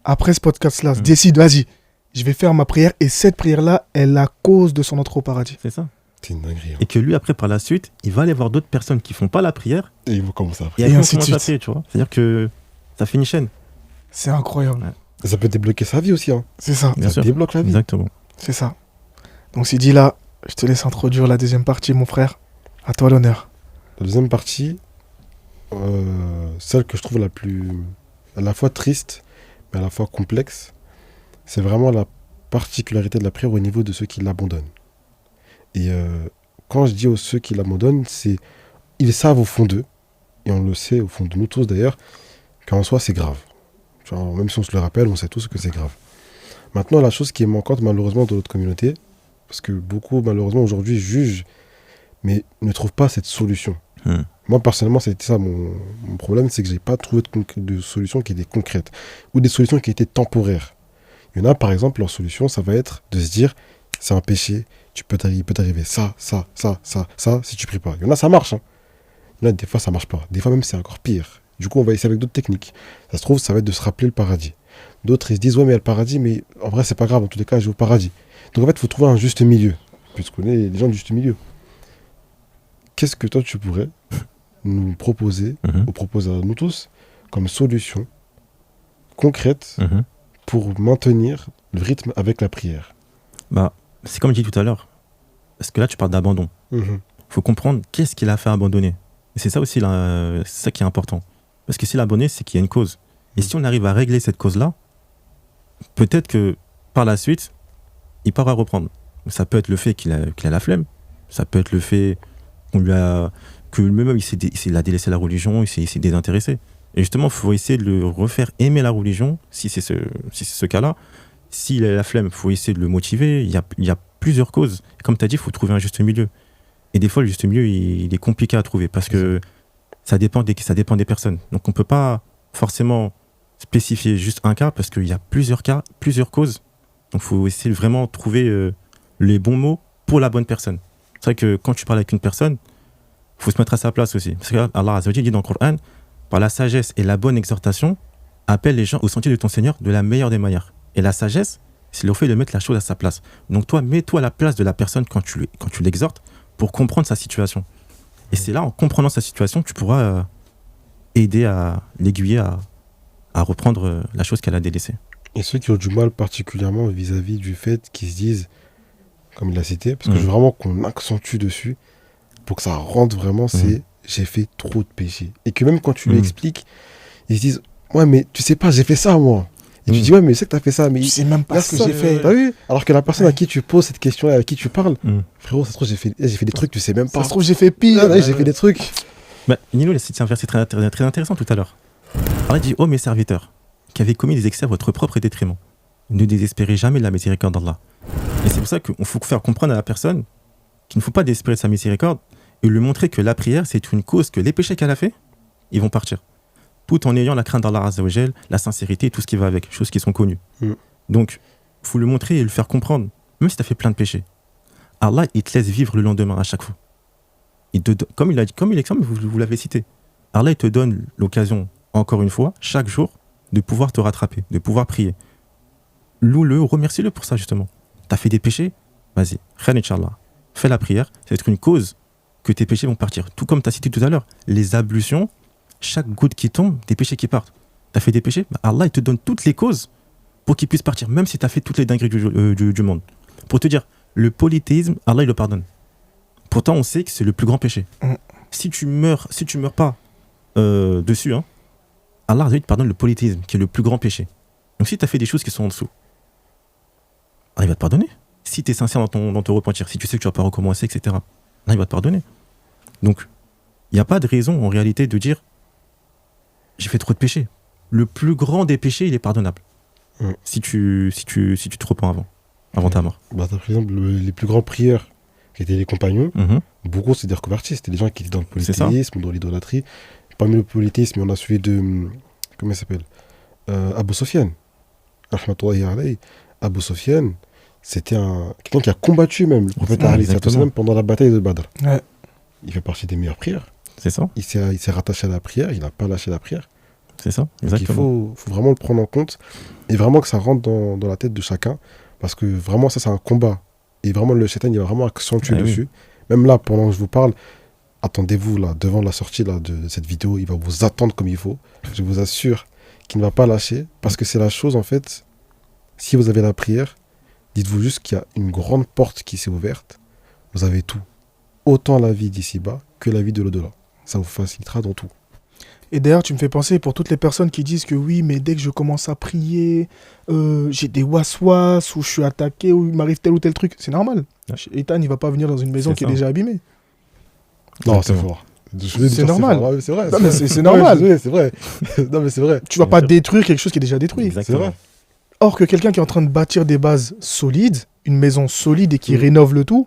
A: après ce podcast-là, se décide, vas-y, je vais faire ma prière et cette prière-là est la cause de son entrée au paradis.
C: C'est ça.
B: C'est une dinguerie. Hein.
C: Et que lui, après, par la suite, il va aller voir d'autres personnes qui font pas la prière.
B: Et ils vont commencer à
C: Et
B: prier.
C: après, on
A: ainsi de
C: commence à
A: suite.
C: prier, tu vois. C'est-à-dire que ça fait une chaîne.
A: C'est incroyable.
C: Ouais.
B: Et ça peut débloquer sa vie aussi. Hein.
A: C'est ça.
C: Bien
B: Ça
C: sûr.
B: débloque la vie.
C: Exactement.
A: C'est ça. Donc, Sidi, là, je te laisse introduire la deuxième partie, mon frère. À toi l'honneur.
B: La deuxième partie, celle que je trouve la plus, à la fois triste, mais à la fois complexe, c'est vraiment la particularité de la prière au niveau de ceux qui l'abandonnent. Et quand je dis aux ceux qui l'abandonnent, c'est ils savent au fond d'eux, et on le sait au fond de nous tous d'ailleurs, qu'en soi c'est grave. Genre, même si on se le rappelle, on sait tous que c'est grave. Maintenant, la chose qui est manquante malheureusement dans notre communauté, parce que beaucoup malheureusement aujourd'hui jugent, mais ne trouvent pas cette solution. Moi personnellement, c'était ça mon problème, c'est que j'ai pas trouvé de solution qui était concrète, ou des solutions qui étaient temporaires. Il y en a par exemple, leur solution, ça va être de se dire, c'est un péché, il peut t'arriver ça, si tu pries pas. Il y en a, ça marche. Hein. Il y en a, des fois, ça marche pas. Des fois même, c'est encore pire. Du coup, on va essayer avec d'autres techniques. Ça se trouve, ça va être de se rappeler le paradis. D'autres, ils se disent, ouais, mais il y a le paradis, mais en vrai, c'est pas grave, en tous les cas, je vais au paradis. Donc en fait, il faut trouver un juste milieu. Puisqu'on connaît les gens du juste milieu. Qu'est-ce que toi, tu pourrais nous proposer, ou proposer à nous tous, comme solution concrète pour maintenir le rythme avec la prière?
C: Bah, c'est comme je dis tout à l'heure. Parce que là, tu parles d'abandon. Il faut comprendre qu'est-ce qui l'a fait abandonner. Et c'est ça aussi, c'est ça qui est important. Parce que s'il a abandonné, c'est qu'il y a une cause. Et si on arrive à régler cette cause-là, peut-être que par la suite, il pourra reprendre. Ça peut être le fait qu'il a la flemme. Ça peut être le fait qu'on lui a... que lui-même, il a délaissé la religion, il s'est désintéressé. Et justement, il faut essayer de le refaire aimer la religion, si c'est ce cas-là. S'il a la flemme, il faut essayer de le motiver. Il y a plusieurs causes. Comme tu as dit, il faut trouver un juste milieu. Et des fois, le juste milieu, il est compliqué à trouver parce que ça dépend des personnes. Donc, on ne peut pas forcément spécifier juste un cas parce qu'il y a plusieurs cas, plusieurs causes. Donc, il faut essayer de vraiment trouver les bons mots pour la bonne personne. C'est vrai que quand tu parles avec une personne, il faut se mettre à sa place aussi. Parce que Allah Azza wa Jalla dit dans le Coran, par la sagesse et la bonne exhortation, appelle les gens au sentier de ton Seigneur de la meilleure des manières. Et la sagesse, c'est le fait de mettre la chose à sa place. Donc toi, mets-toi à la place de la personne quand tu l'exhortes pour comprendre sa situation. Et c'est là, en comprenant sa situation, tu pourras aider à l'aiguiller à reprendre la chose qu'elle a délaissée.
B: Et ceux qui ont du mal particulièrement vis-à-vis du fait qu'ils se disent, comme il l'a cité, parce que je veux vraiment qu'on accentue dessus, pour que ça rentre vraiment, c'est j'ai fait trop de péchés. Et que même quand tu lui expliques, ils se disent, ouais mais tu sais pas, j'ai fait ça moi. Et tu dis, ouais, mais je sais que tu as fait ça, mais
A: tu sais même pas ce que j'ai fait.
B: T'as vu? Alors que la personne à qui tu poses cette question et à qui tu parles, frérot, ça se trouve, j'ai fait des trucs, tu sais même pas.
A: Ça se trouve, j'ai fait pire.
B: J'ai fait des trucs.
C: Bah, Nino, il a cité un verset très intéressant tout à l'heure. Alors, il dit, ô mes serviteurs, qui avez commis des excès à votre propre détriment, ne désespérez jamais de la miséricorde d'Allah. Et c'est pour ça qu'il faut faire comprendre à la personne qu'il ne faut pas désespérer de sa miséricorde et lui montrer que la prière, c'est une cause que les péchés qu'elle a fait, ils vont partir. Tout en ayant la crainte d'Allah Azza wa Jal, la sincérité et tout ce qui va avec, choses qui sont connues. Donc, il faut le montrer et le faire comprendre, même si tu as fait plein de péchés. Allah, il te laisse vivre le lendemain à chaque fois. Comme il a dit, comme vous l'avez cité, Allah, il te donne l'occasion, encore une fois, chaque jour, de pouvoir te rattraper, de pouvoir prier. Loue-le, remercie-le pour ça, justement. Tu as fait des péchés, vas-y, Khair Inch'Allah. Fais la prière, ça va être une cause que tes péchés vont partir. Tout comme tu as cité tout à l'heure, les ablutions, chaque goutte qui tombe, des péchés qui partent. Tu as fait des péchés, Allah il te donne toutes les causes pour qu'ils puissent partir, même si tu as fait toutes les dingueries du monde. Pour te dire, le polythéisme, Allah il le pardonne. Pourtant, on sait que c'est le plus grand péché. Si tu meurs pas dessus, hein, Allah il te pardonne le polythéisme, qui est le plus grand péché. Donc si tu as fait des choses qui sont en dessous, Allah il va te pardonner. Si tu es sincère dans ton repentir, si tu sais que tu vas pas recommencer, etc., Allah il va te pardonner. Donc, il n'y a pas de raison en réalité de dire j'ai fait trop de péchés. Le plus grand des péchés, il est pardonnable. Si tu te repens avant ta mort.
B: Bah, par exemple, les plus grands prieurs qui étaient les compagnons, beaucoup c'est des reconvertis, c'était des gens qui étaient dans le polythéisme, dans l'idolâtrie. Parmi le polythéisme, on a suivi de. Comment il s'appelle Abu Sofyan. Abu Sofyan, c'était quelqu'un qui a combattu même le prophète pendant la bataille de Badr. Ouais. Il fait partie des meilleurs prieurs.
C: C'est ça.
B: Il s'est rattaché à la prière, il n'a pas lâché la prière.
C: C'est ça,
B: exactement. Donc il faut vraiment le prendre en compte et vraiment que ça rentre dans la tête de chacun parce que vraiment ça c'est un combat et vraiment le shaitan il va vraiment accentuer dessus. Même là, pendant que je vous parle, attendez-vous là devant la sortie là, de cette vidéo, il va vous attendre comme il faut. Je vous assure qui ne va pas lâcher, parce que c'est la chose, en fait, si vous avez la prière, dites-vous juste qu'il y a une grande porte qui s'est ouverte, vous avez tout. Autant la vie d'ici-bas que la vie de l'au-delà. Ça vous facilitera dans tout.
A: Et d'ailleurs, tu me fais penser pour toutes les personnes qui disent que oui, mais dès que je commence à prier, j'ai des was-was, ou je suis attaqué, ou il m'arrive tel ou tel truc. C'est normal.
C: Ouais.
A: Ethan, il va pas venir dans une maison
C: C'est
A: qui est
C: ça.
A: déjà abîmée.
B: Non, c'est
C: Exactement.
B: fort. Je vais
A: C'est
B: dire
A: normal.
B: fort. Ouais, c'est vrai.
A: Non, mais c'est
B: Ouais,
A: normal.
B: c'est vrai. Non, mais c'est vrai.
A: Tu vas
C: Bien
A: pas
C: sûr.
A: détruire quelque chose qui est déjà détruit.
C: Exactement.
B: vrai.
A: Or que quelqu'un qui est en train de bâtir des bases solides, une maison solide et qui
B: Mm.
A: rénove le tout,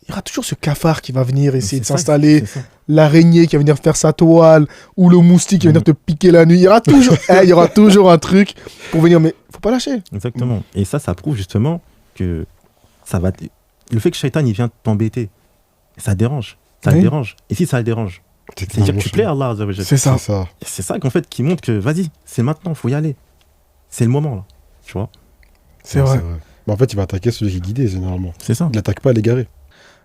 A: il y aura toujours ce cafard qui va venir essayer de
C: C'est ça,
A: s'installer,
C: c'est ça.
A: l'araignée qui va venir faire sa toile, ou le moustique qui va venir te piquer la nuit. Il y aura toujours, il y aura toujours un truc pour venir, mais faut pas lâcher.
C: Exactement. Et ça prouve justement que ça va. Le fait que Shaitan il vient t'embêter, ça dérange. Ça
A: Oui.
C: le dérange. Et si ça le dérange, c'est-à-dire que tu plais à Allah Azza wa Jal.
A: C'est ça.
B: C'est ça.
C: C'est ça qu'en fait qui montre que vas-y, c'est maintenant, faut y aller. C'est le moment là. Tu vois.
A: C'est vrai.
B: Mais en fait, il va attaquer celui qui est guidé, généralement.
C: C'est ça.
B: Il n'attaque pas l'égaré.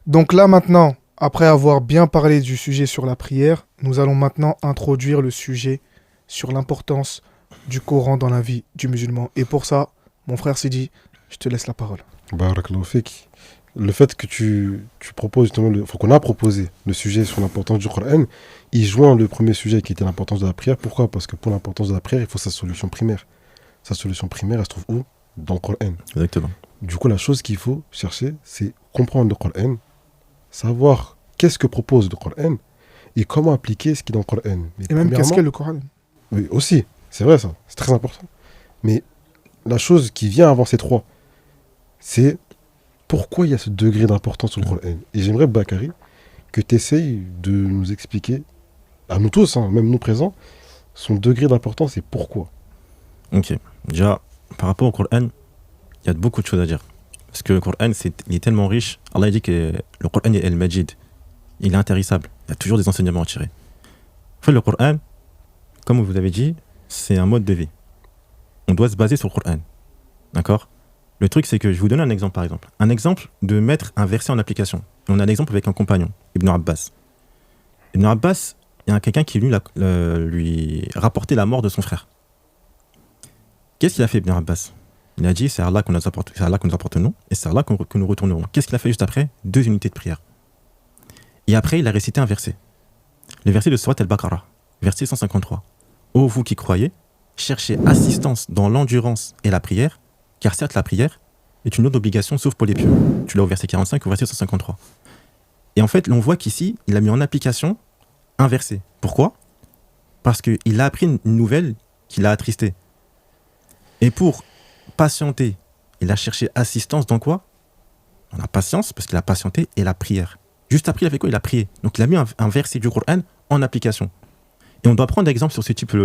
A: Donc là maintenant, après avoir bien parlé du sujet sur la prière, nous allons maintenant introduire le sujet sur l'importance du Coran dans la vie du musulman. Et pour ça, mon frère Sidi, je te laisse la parole.
B: Barakallahu fik. Le fait que tu proposes justement, qu'on a proposé le sujet sur l'importance du Coran, il joint le premier sujet qui était l'importance de la prière. Pourquoi ? Parce que pour l'importance de la prière, il faut sa solution primaire. Sa solution primaire, elle se trouve où ? Dans le Coran.
C: Exactement.
B: Du coup, la chose qu'il faut chercher, c'est comprendre le Coran, savoir qu'est-ce que propose le Coran et comment appliquer ce qui est dans le Coran. Mais
A: Et même qu'est-ce
B: premièrement-
A: qu'est le Coran?
B: Oui, aussi, c'est vrai ça, c'est très important. Mais la chose qui vient avant ces trois, c'est pourquoi il y a ce degré d'importance sur le Coran. Et j'aimerais, Bakary, que tu essayes de nous expliquer, à nous tous, hein, même nous présents, son degré d'importance et pourquoi.
C: Ok. Déjà, par rapport au Coran, il y a beaucoup de choses à dire. Parce que le Coran, il est tellement riche. Allah dit que le Coran est El-Majid. Il est intarissable. Il y a toujours des enseignements à tirer. En fait, le Coran, comme vous avez dit, c'est un mode de vie. On doit se baser sur le Coran. D'accord ? Le truc, c'est que je vais vous donner un exemple, par exemple. Un exemple de mettre un verset en application. On a l'exemple avec un compagnon, Ibn Abbas. Ibn Abbas, il y a quelqu'un qui est venu lui rapporter la mort de son frère. Qu'est-ce qu'il a fait, Ibn Abbas ? Il a dit, c'est à Allah qu'on nous appartenons et c'est à Allah que nous retournerons. Qu'est-ce qu'il a fait juste après ? 2 unités de prière. Et après, il a récité un verset. Le verset de Surat al-Baqarah, verset 153. Ô vous qui croyez, cherchez assistance dans l'endurance et la prière, car certes la prière est une autre obligation sauf pour les pieux. Tu l'as au verset 45 ou au verset 153. Et en fait, l'on voit qu'ici, il a mis en application un verset. Pourquoi ? Parce qu'il a appris une nouvelle qui l'a attristé. Et pour patienter, il a cherché assistance dans quoi ? Dans la patience, parce qu'il a patienté, et la prière. Juste après, il a fait quoi ? Il a prié. Donc il a mis un verset du Coran en application. Et on doit prendre exemple sur ce type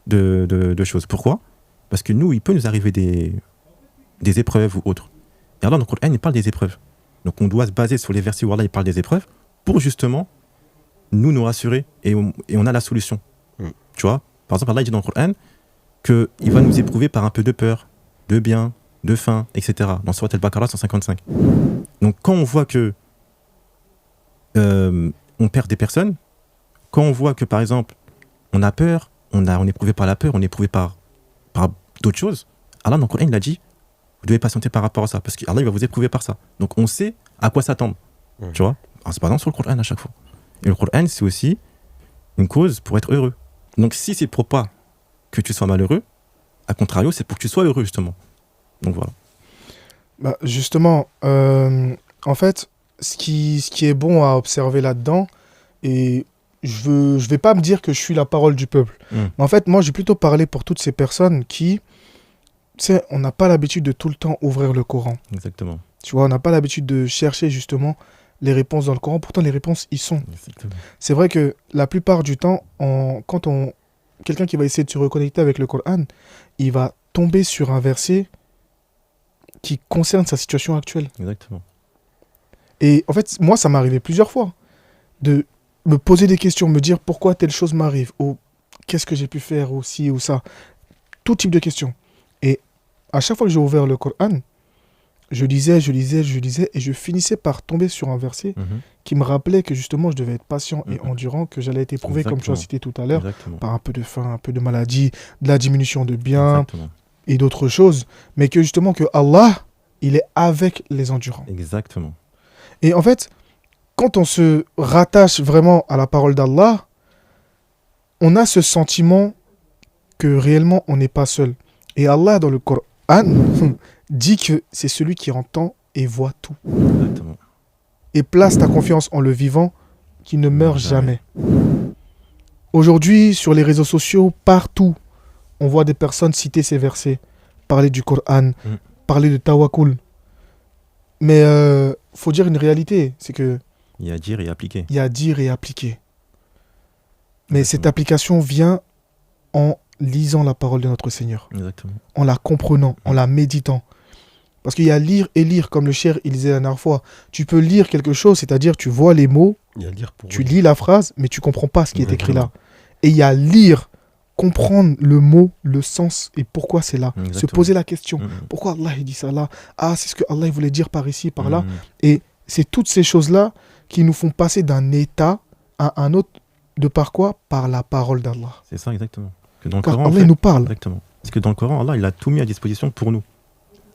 C: de choses. Pourquoi ? Parce que nous, il peut nous arriver des épreuves ou autres. Et alors, dans le Coran, il parle des épreuves. Donc on doit se baser sur les versets où Allah il parle des épreuves pour justement nous rassurer et on a la solution. Tu vois ? Par exemple, Allah il dit dans le Coran qu'il va nous éprouver par un peu de peur, de bien, de faim, etc. Dans Surat al-Baqarah 155. Donc quand on voit que on perd des personnes, quand on voit que par exemple on a peur, on est éprouvé par la peur, on est éprouvé par d'autres choses, Allah dans le Coran il a dit vous devez patienter par rapport à ça parce qu'Allah il va vous éprouver par ça. Donc on sait à quoi s'attendre. Tu vois ? Alors, c'est pas exemple sur le Coran à chaque fois. Et le Coran c'est aussi une cause pour être heureux. Donc si c'est pour pas que tu sois malheureux, à contrario c'est pour que tu sois heureux justement. Donc voilà.
A: Bah, justement, en fait, ce qui est bon à observer là-dedans, et je vais pas me dire que je suis la parole du peuple, mais en fait, moi, j'ai plutôt parlé pour toutes ces personnes qui, tu sais, on n'a pas l'habitude de tout le temps ouvrir le Coran.
C: Exactement.
A: Tu vois, on n'a pas l'habitude de chercher justement les réponses dans le Coran. Pourtant, les réponses y sont.
C: Exactement.
A: C'est vrai que la plupart du temps, quelqu'un qui va essayer de se reconnecter avec le Coran, il va tomber sur un verset qui concerne sa situation actuelle.
C: Exactement.
A: Et en fait, moi, ça m'est arrivé plusieurs fois de me poser des questions, me dire pourquoi telle chose m'arrive, ou qu'est-ce que j'ai pu faire, ou ci ou ça. Tout type de questions. Et à chaque fois que j'ai ouvert le Coran, je lisais, et je finissais par tomber sur un verset qui me rappelait que justement je devais être patient et endurant, que j'allais être éprouvé, comme tu as cité tout à l'heure, par un peu de faim, un peu de maladie, de la diminution de biens et d'autres choses, mais que justement que Allah, il est avec les endurants.
C: Exactement.
A: Et en fait, quand on se rattache vraiment à la parole d'Allah, on a ce sentiment que réellement on n'est pas seul. Et Allah, dans le Coran, dit que c'est celui qui entend et voit tout.
C: Exactement.
A: Et place ta confiance en le vivant qui ne meurt jamais. Aujourd'hui, sur les réseaux sociaux, partout, on voit des personnes citer ces versets, parler du Coran, parler de tawakkul. Mais faut dire une réalité, c'est que
C: il y a à dire et appliquer.
A: Il y a à dire et appliquer. Mais cette application vient en lisant la parole de notre Seigneur.
C: Exactement.
A: En la comprenant, en la méditant. Parce qu'il y a lire et lire, comme le cher il disait la dernière fois. Tu peux lire quelque chose, c'est-à-dire tu vois les mots, tu lis la phrase, mais tu comprends pas ce qui est écrit là. Et il y a lire, comprendre le mot, le sens et pourquoi c'est là. Se poser la question. Pourquoi Allah il dit ça là? Ah, c'est ce que Allah il voulait dire par ici, par là. Et c'est toutes ces choses-là qui nous font passer d'un état à un autre. De par quoi? Par la parole d'Allah.
C: C'est ça, exactement. Que dans le
A: Car
C: Coran,
A: Allah
C: en fait,
A: il nous parle.
C: Exactement. Parce que dans le Coran, Allah, il a tout mis à disposition pour nous.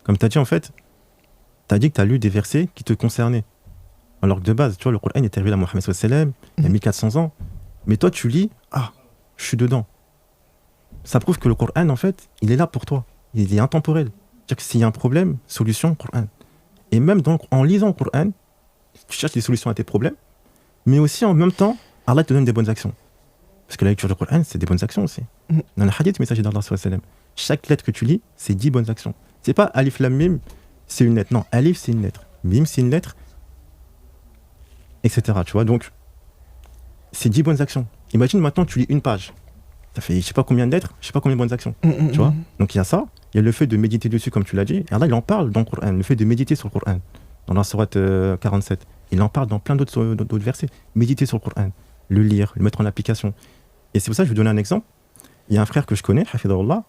C: Comme tu as dit, en fait, tu as dit que tu as lu des versets qui te concernaient. Alors que de base, tu vois, le Coran est arrivé à Mohammed sallallahu alayhi wa sallam, il y a 1400 ans. Mais toi, tu lis, ah, je suis dedans. Ça prouve que le Coran, en fait, il est là pour toi. Il est intemporel. C'est-à-dire que s'il y a un problème, solution, Coran. Et même donc, en lisant le Coran, tu cherches des solutions à tes problèmes, mais aussi en même temps, Allah te donne des bonnes actions. Parce que la lecture du Coran, c'est des bonnes actions aussi. Dans le hadith, messager d'Allah, chaque lettre que tu lis, c'est 10 bonnes actions. C'est pas Alif Lam Mim, c'est une lettre. Non, Alif, c'est une lettre. Mim, c'est une lettre. Etc. Tu vois, donc, c'est 10 bonnes actions. Imagine maintenant, tu lis une page. Ça fait je sais pas combien de lettres, je sais pas combien de bonnes actions. Tu vois. Donc, il y a ça. Il y a le fait de méditer dessus, comme tu l'as dit. Et Allah, il en parle dans le Coran. Le fait de méditer sur le Coran. Dans la sourate 47. Il en parle dans plein d'autres versets. Méditer sur le Coran. Le lire, le mettre en application. Et c'est pour ça que je vais vous donner un exemple. Il y a un frère que je connais, Hafidahullah.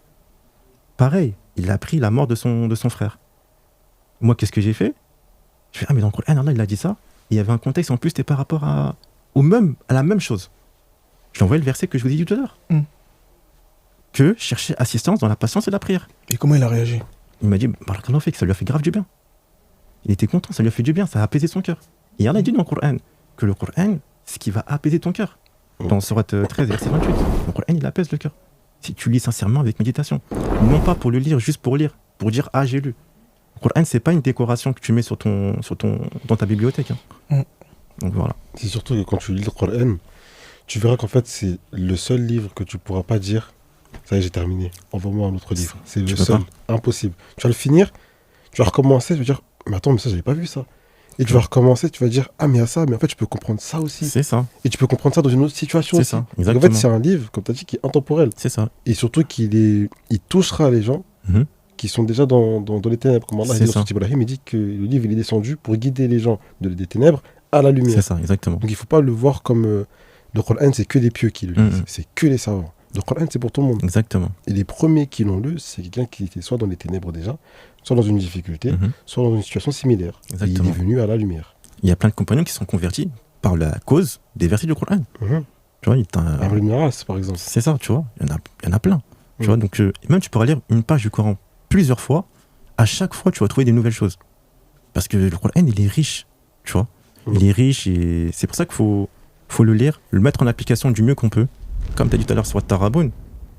C: Pareil, il a appris la mort de son frère. Moi, qu'est-ce que j'ai fait? Je fais, ah, mais dans le Coran, Allah, il a dit ça. Et il y avait un contexte, en plus, c'était par rapport à la même chose. Je lui ai envoyé le verset que je vous ai dit tout à l'heure. Que chercher assistance dans la patience et la prière.
A: Et comment il a réagi?
C: Il m'a dit, barakallahu fik, ça lui a fait grave du bien. Il était content, ça lui a fait du bien, ça a apaisé son cœur. Et Allah dit dans le Coran que le Coran, c'est ce qui va apaiser ton cœur. Dans Sourate 13, verset 28, le Coran, il apaise le cœur. Si tu lis sincèrement avec méditation. Non pas pour le lire, juste pour lire. Pour dire, ah, j'ai lu. Le Coran, c'est pas une décoration que tu mets dans ta bibliothèque. Donc voilà.
B: C'est surtout que quand tu lis le Coran, tu verras qu'en fait, c'est le seul livre que tu pourras pas dire, ça y est, j'ai terminé, envoie-moi un autre livre. C'est le seul. Impossible. Tu vas le finir, tu vas recommencer, tu vas dire, mais attends, mais ça, j'avais pas vu ça. Et tu vas recommencer, tu vas dire, ah, mais il y a ça, mais en fait, je peux comprendre ça aussi.
C: C'est ça.
B: Et tu peux comprendre ça dans une autre situation
C: c'est
B: aussi.
C: Ça, exactement.
B: Donc, en fait, c'est un livre, comme tu as dit, qui est intemporel.
C: C'est ça.
B: Et surtout il touchera les gens qui sont déjà dans les ténèbres. Comme Allah dit dans Sourate Ibrahim, il dit que le livre, il est descendu pour guider les gens des ténèbres à la lumière.
C: C'est ça, exactement.
B: Donc, il ne faut pas le voir comme le Coran, c'est que les pieux qui le lisent. C'est que les savants. Le Coran, c'est pour tout le monde.
C: Exactement.
B: Et les premiers qui l'ont lu, c'est quelqu'un qui était soit dans les ténèbres déjà, soit dans une difficulté, soit dans une situation similaire. Exactement. Et il est venu à la lumière. Il
C: y a plein de compagnons qui sont convertis par la cause des versets du Coran. Tu vois,
B: Amr ibn As, par exemple.
C: C'est ça, tu vois. Il y en a plein. Tu vois, donc, même tu pourras lire une page du Coran plusieurs fois. À chaque fois, tu vas trouver des nouvelles choses. Parce que le Coran, il est riche. Tu vois. Il est riche et c'est pour ça qu'il faut le lire, le mettre en application du mieux qu'on peut. Comme tu as dit tout à l'heure sur Taraboun,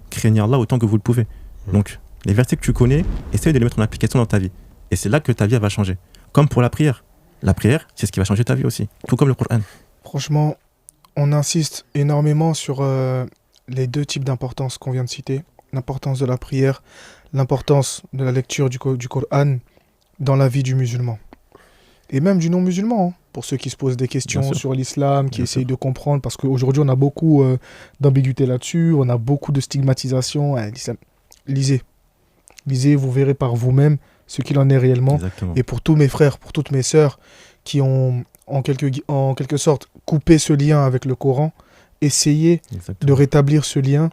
C: craignez Allah autant que vous le pouvez. Donc, les versets que tu connais, essaye de les mettre en application dans ta vie. Et c'est là que ta vie va changer. Comme pour la prière. La prière, c'est ce qui va changer ta vie aussi. Tout comme le Coran.
A: Franchement, on insiste énormément sur les deux types d'importance qu'on vient de citer. L'importance de la prière, l'importance de la lecture du Coran dans la vie du musulman. Et même du non-musulman, pour ceux qui se posent des questions sur l'islam, qui essayent de comprendre, parce qu'aujourd'hui on a beaucoup d'ambiguïté là-dessus, on a beaucoup de stigmatisation. L'islam. Lisez, vous verrez par vous-même ce qu'il en est réellement.
C: Exactement.
A: Et pour tous mes frères, pour toutes mes sœurs qui ont en quelque sorte coupé ce lien avec le Coran, essayez de rétablir ce lien,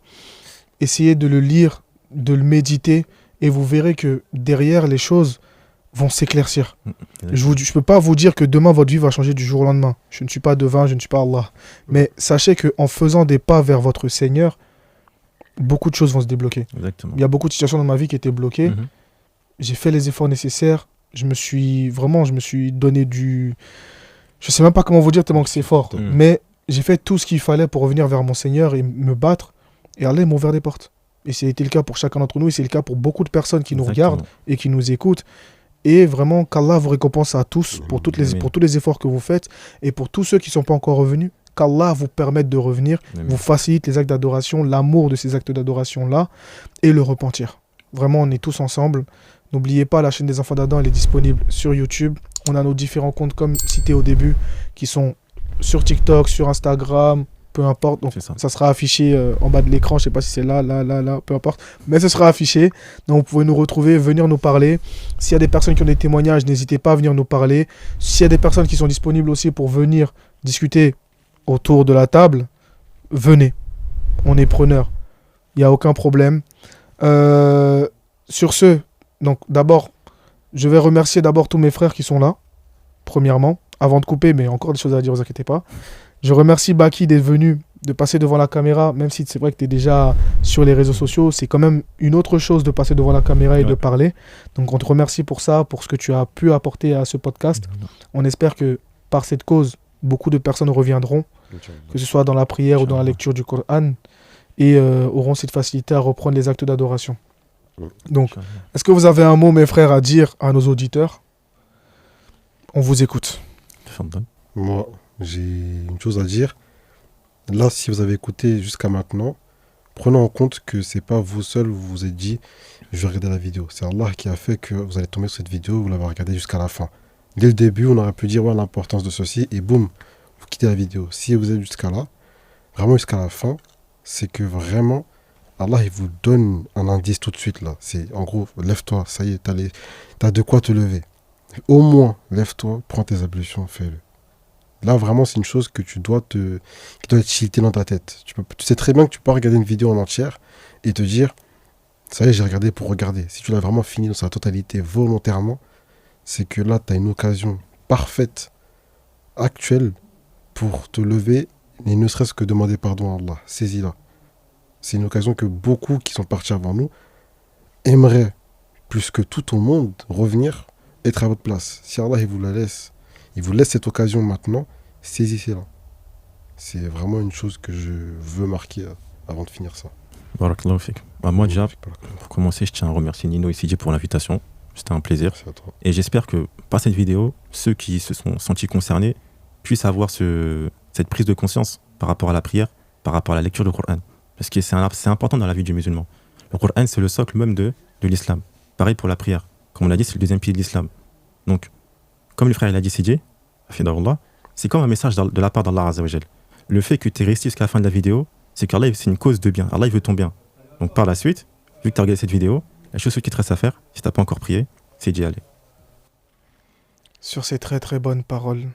A: essayez de le lire, de le méditer, et vous verrez que derrière les choses, vont s'éclaircir.
C: Exactement.
A: Je peux pas vous dire que demain, votre vie va changer du jour au lendemain. Je ne suis pas devin, je ne suis pas Allah. Mais sachez qu'en faisant des pas vers votre Seigneur, beaucoup de choses vont se débloquer.
C: Exactement.
A: Il y a beaucoup de situations dans ma vie qui étaient bloquées.
C: Mhm.
A: J'ai fait les efforts nécessaires. Je me suis donné du... Je sais même pas comment vous dire tellement que c'est fort.
C: Mhm.
A: Mais j'ai fait tout ce qu'il fallait pour revenir vers mon Seigneur et me battre. Et Allah m'a ouvert des portes. Et c'était le cas pour chacun d'entre nous. Et c'est le cas pour beaucoup de personnes qui nous
C: Exactement.
A: regardent et qui nous écoutent. Et vraiment, qu'Allah vous récompense à tous pour
C: Amen.
A: tous les efforts que vous faites. Et pour tous ceux qui ne sont pas encore revenus, qu'Allah vous permette de revenir,
C: Amen.
A: vous facilite les actes d'adoration, l'amour de ces actes d'adoration-là et le repentir. Vraiment, on est tous ensemble. N'oubliez pas, la chaîne des enfants d'Adam, elle est disponible sur YouTube. On a nos différents comptes, comme cité au début, qui sont sur TikTok, sur Instagram, peu importe. Donc,
C: C'est ça.
A: ça sera affiché en bas de l'écran. Je ne sais pas si c'est là, peu importe. Mais ce sera affiché. Donc, vous pouvez nous retrouver, venir nous parler. S'il y a des personnes qui ont des témoignages, n'hésitez pas à venir nous parler. S'il y a des personnes qui sont disponibles aussi pour venir discuter autour de la table, venez. On est preneurs. Il n'y a aucun problème. Sur ce, donc d'abord, je vais remercier d'abord tous mes frères qui sont là, premièrement, avant de couper, mais encore des choses à dire, ne vous inquiétez pas. Je remercie Baki d'être venu, de passer devant la caméra, même si c'est vrai que tu es déjà sur les réseaux sociaux, c'est quand même une autre chose de passer devant la caméra et de parler. Donc on te remercie pour ça, pour ce que tu as pu apporter à ce podcast. On espère que par cette cause, beaucoup de personnes reviendront, que ce soit dans la prière ou dans la lecture du Coran, et auront cette facilité à reprendre les actes d'adoration. Donc, est-ce que vous avez un mot, mes frères, à dire à nos auditeurs? On vous écoute.
B: Moi, j'ai une chose à dire. Là, si vous avez écouté jusqu'à maintenant, prenez en compte que c'est pas vous seul, vous vous êtes dit, je vais regarder la vidéo. C'est Allah qui a fait que vous allez tomber sur cette vidéo, vous l'avez regardée jusqu'à la fin. Dès le début, on aurait pu dire ouais, l'importance de ceci, et boum, vous quittez la vidéo. Si vous êtes jusqu'à là, vraiment jusqu'à la fin, c'est que vraiment, Allah, il vous donne un indice tout de suite là. C'est en gros, lève-toi, ça y est, t'as de quoi te lever. Au moins, lève-toi, prends tes ablutions, fais-le. Là, vraiment, c'est une chose que qui doit être chiltée dans ta tête. Tu sais très bien que tu peux regarder une vidéo en entière et te dire, ça y est, j'ai regardé pour regarder. Si tu l'as vraiment fini dans sa totalité volontairement, c'est que là, tu as une occasion parfaite, actuelle, pour te lever et ne serait-ce que demander pardon à Allah. Saisis-la. C'est une occasion que beaucoup qui sont partis avant nous aimeraient, plus que tout au monde, revenir, être à votre place. Si Allah il vous laisse cette occasion maintenant, saisissez-la. C'est vraiment une chose que je veux marquer avant de finir ça.
C: Barakallahu fik. Moi déjà, pour commencer, je tiens à remercier Nino et Sidi pour l'invitation. C'était un plaisir.
B: Merci à toi.
C: Et j'espère que par cette vidéo, ceux qui se sont sentis concernés puissent avoir cette prise de conscience par rapport à la prière, par rapport à la lecture du Coran. Parce que c'est important dans la vie du musulman. Le Coran, c'est le socle même de l'islam. Pareil pour la prière. Comme on l'a dit, c'est le deuxième pilier de l'islam. Donc, comme le frère il a dit, Sidi, c'est comme un message de la part d'Allah Azza wa Jal. Le fait que tu es resté jusqu'à la fin de la vidéo, c'est qu'Allah, c'est une cause de bien. Allah, il veut ton bien. Donc, par la suite, vu que tu as regardé cette vidéo, la chose qui te reste à faire, si tu n'as pas encore prié, c'est d'y aller.
A: Sur ces très très bonnes paroles.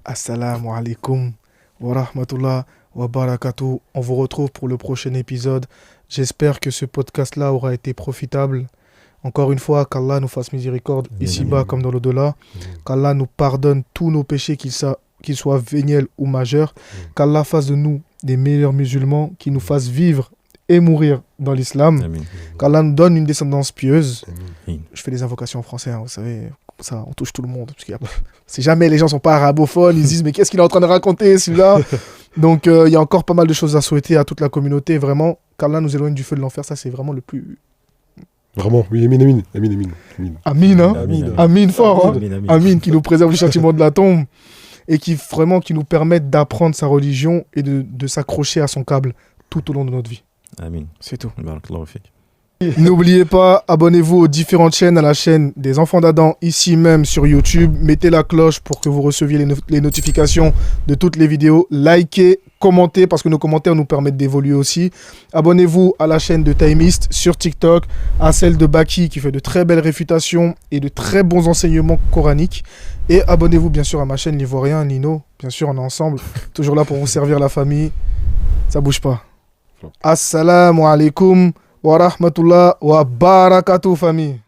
A: Assalamu alaikum wa rahmatullah wa barakatuh. On vous retrouve pour le prochain épisode. J'espère que ce podcast-là aura été profitable. Encore une fois, qu'Allah nous fasse miséricorde ici-bas comme dans l'au-delà. Qu'Allah nous pardonne tous nos péchés, qu'ils soient véniels ou majeurs. Qu'Allah fasse de nous des meilleurs musulmans, qu'il nous fasse vivre et mourir dans l'islam.
C: Amen.
A: Qu'Allah nous donne une descendance pieuse.
C: Amen.
A: Je fais des invocations en français, hein, vous savez, ça, on touche tout le monde. Parce si jamais les gens ne sont pas arabophones, ils se disent mais qu'est-ce qu'il est en train de raconter celui-là? Donc il y a encore pas mal de choses à souhaiter à toute la communauté. Vraiment, qu'Allah nous éloigne du feu de l'enfer, ça c'est vraiment le plus...
B: Vraiment, oui, amin.
A: Amin, hein? Amin fort, hein?
C: Amin.
A: Amin, qui nous préserve du châtiment de la tombe et qui nous permette d'apprendre sa religion et de s'accrocher à son câble tout au long de notre vie.
C: Amin.
A: C'est tout.
C: Barakallahu fik.
A: N'oubliez pas, abonnez-vous aux différentes chaînes, à la chaîne des Enfants d'Adam, ici même sur YouTube. Mettez la cloche pour que vous receviez les notifications de toutes les vidéos. Likez, commentez, parce que nos commentaires nous permettent d'évoluer aussi. Abonnez-vous à la chaîne de Timist sur TikTok, à celle de Baki qui fait de très belles réfutations et de très bons enseignements coraniques. Et abonnez-vous bien sûr à ma chaîne L'Ivoirien, Nino. Bien sûr, on est ensemble, toujours là pour vous servir la famille. Ça bouge pas. Assalamu alaikum wa rahmatullah wa barakatuh famille.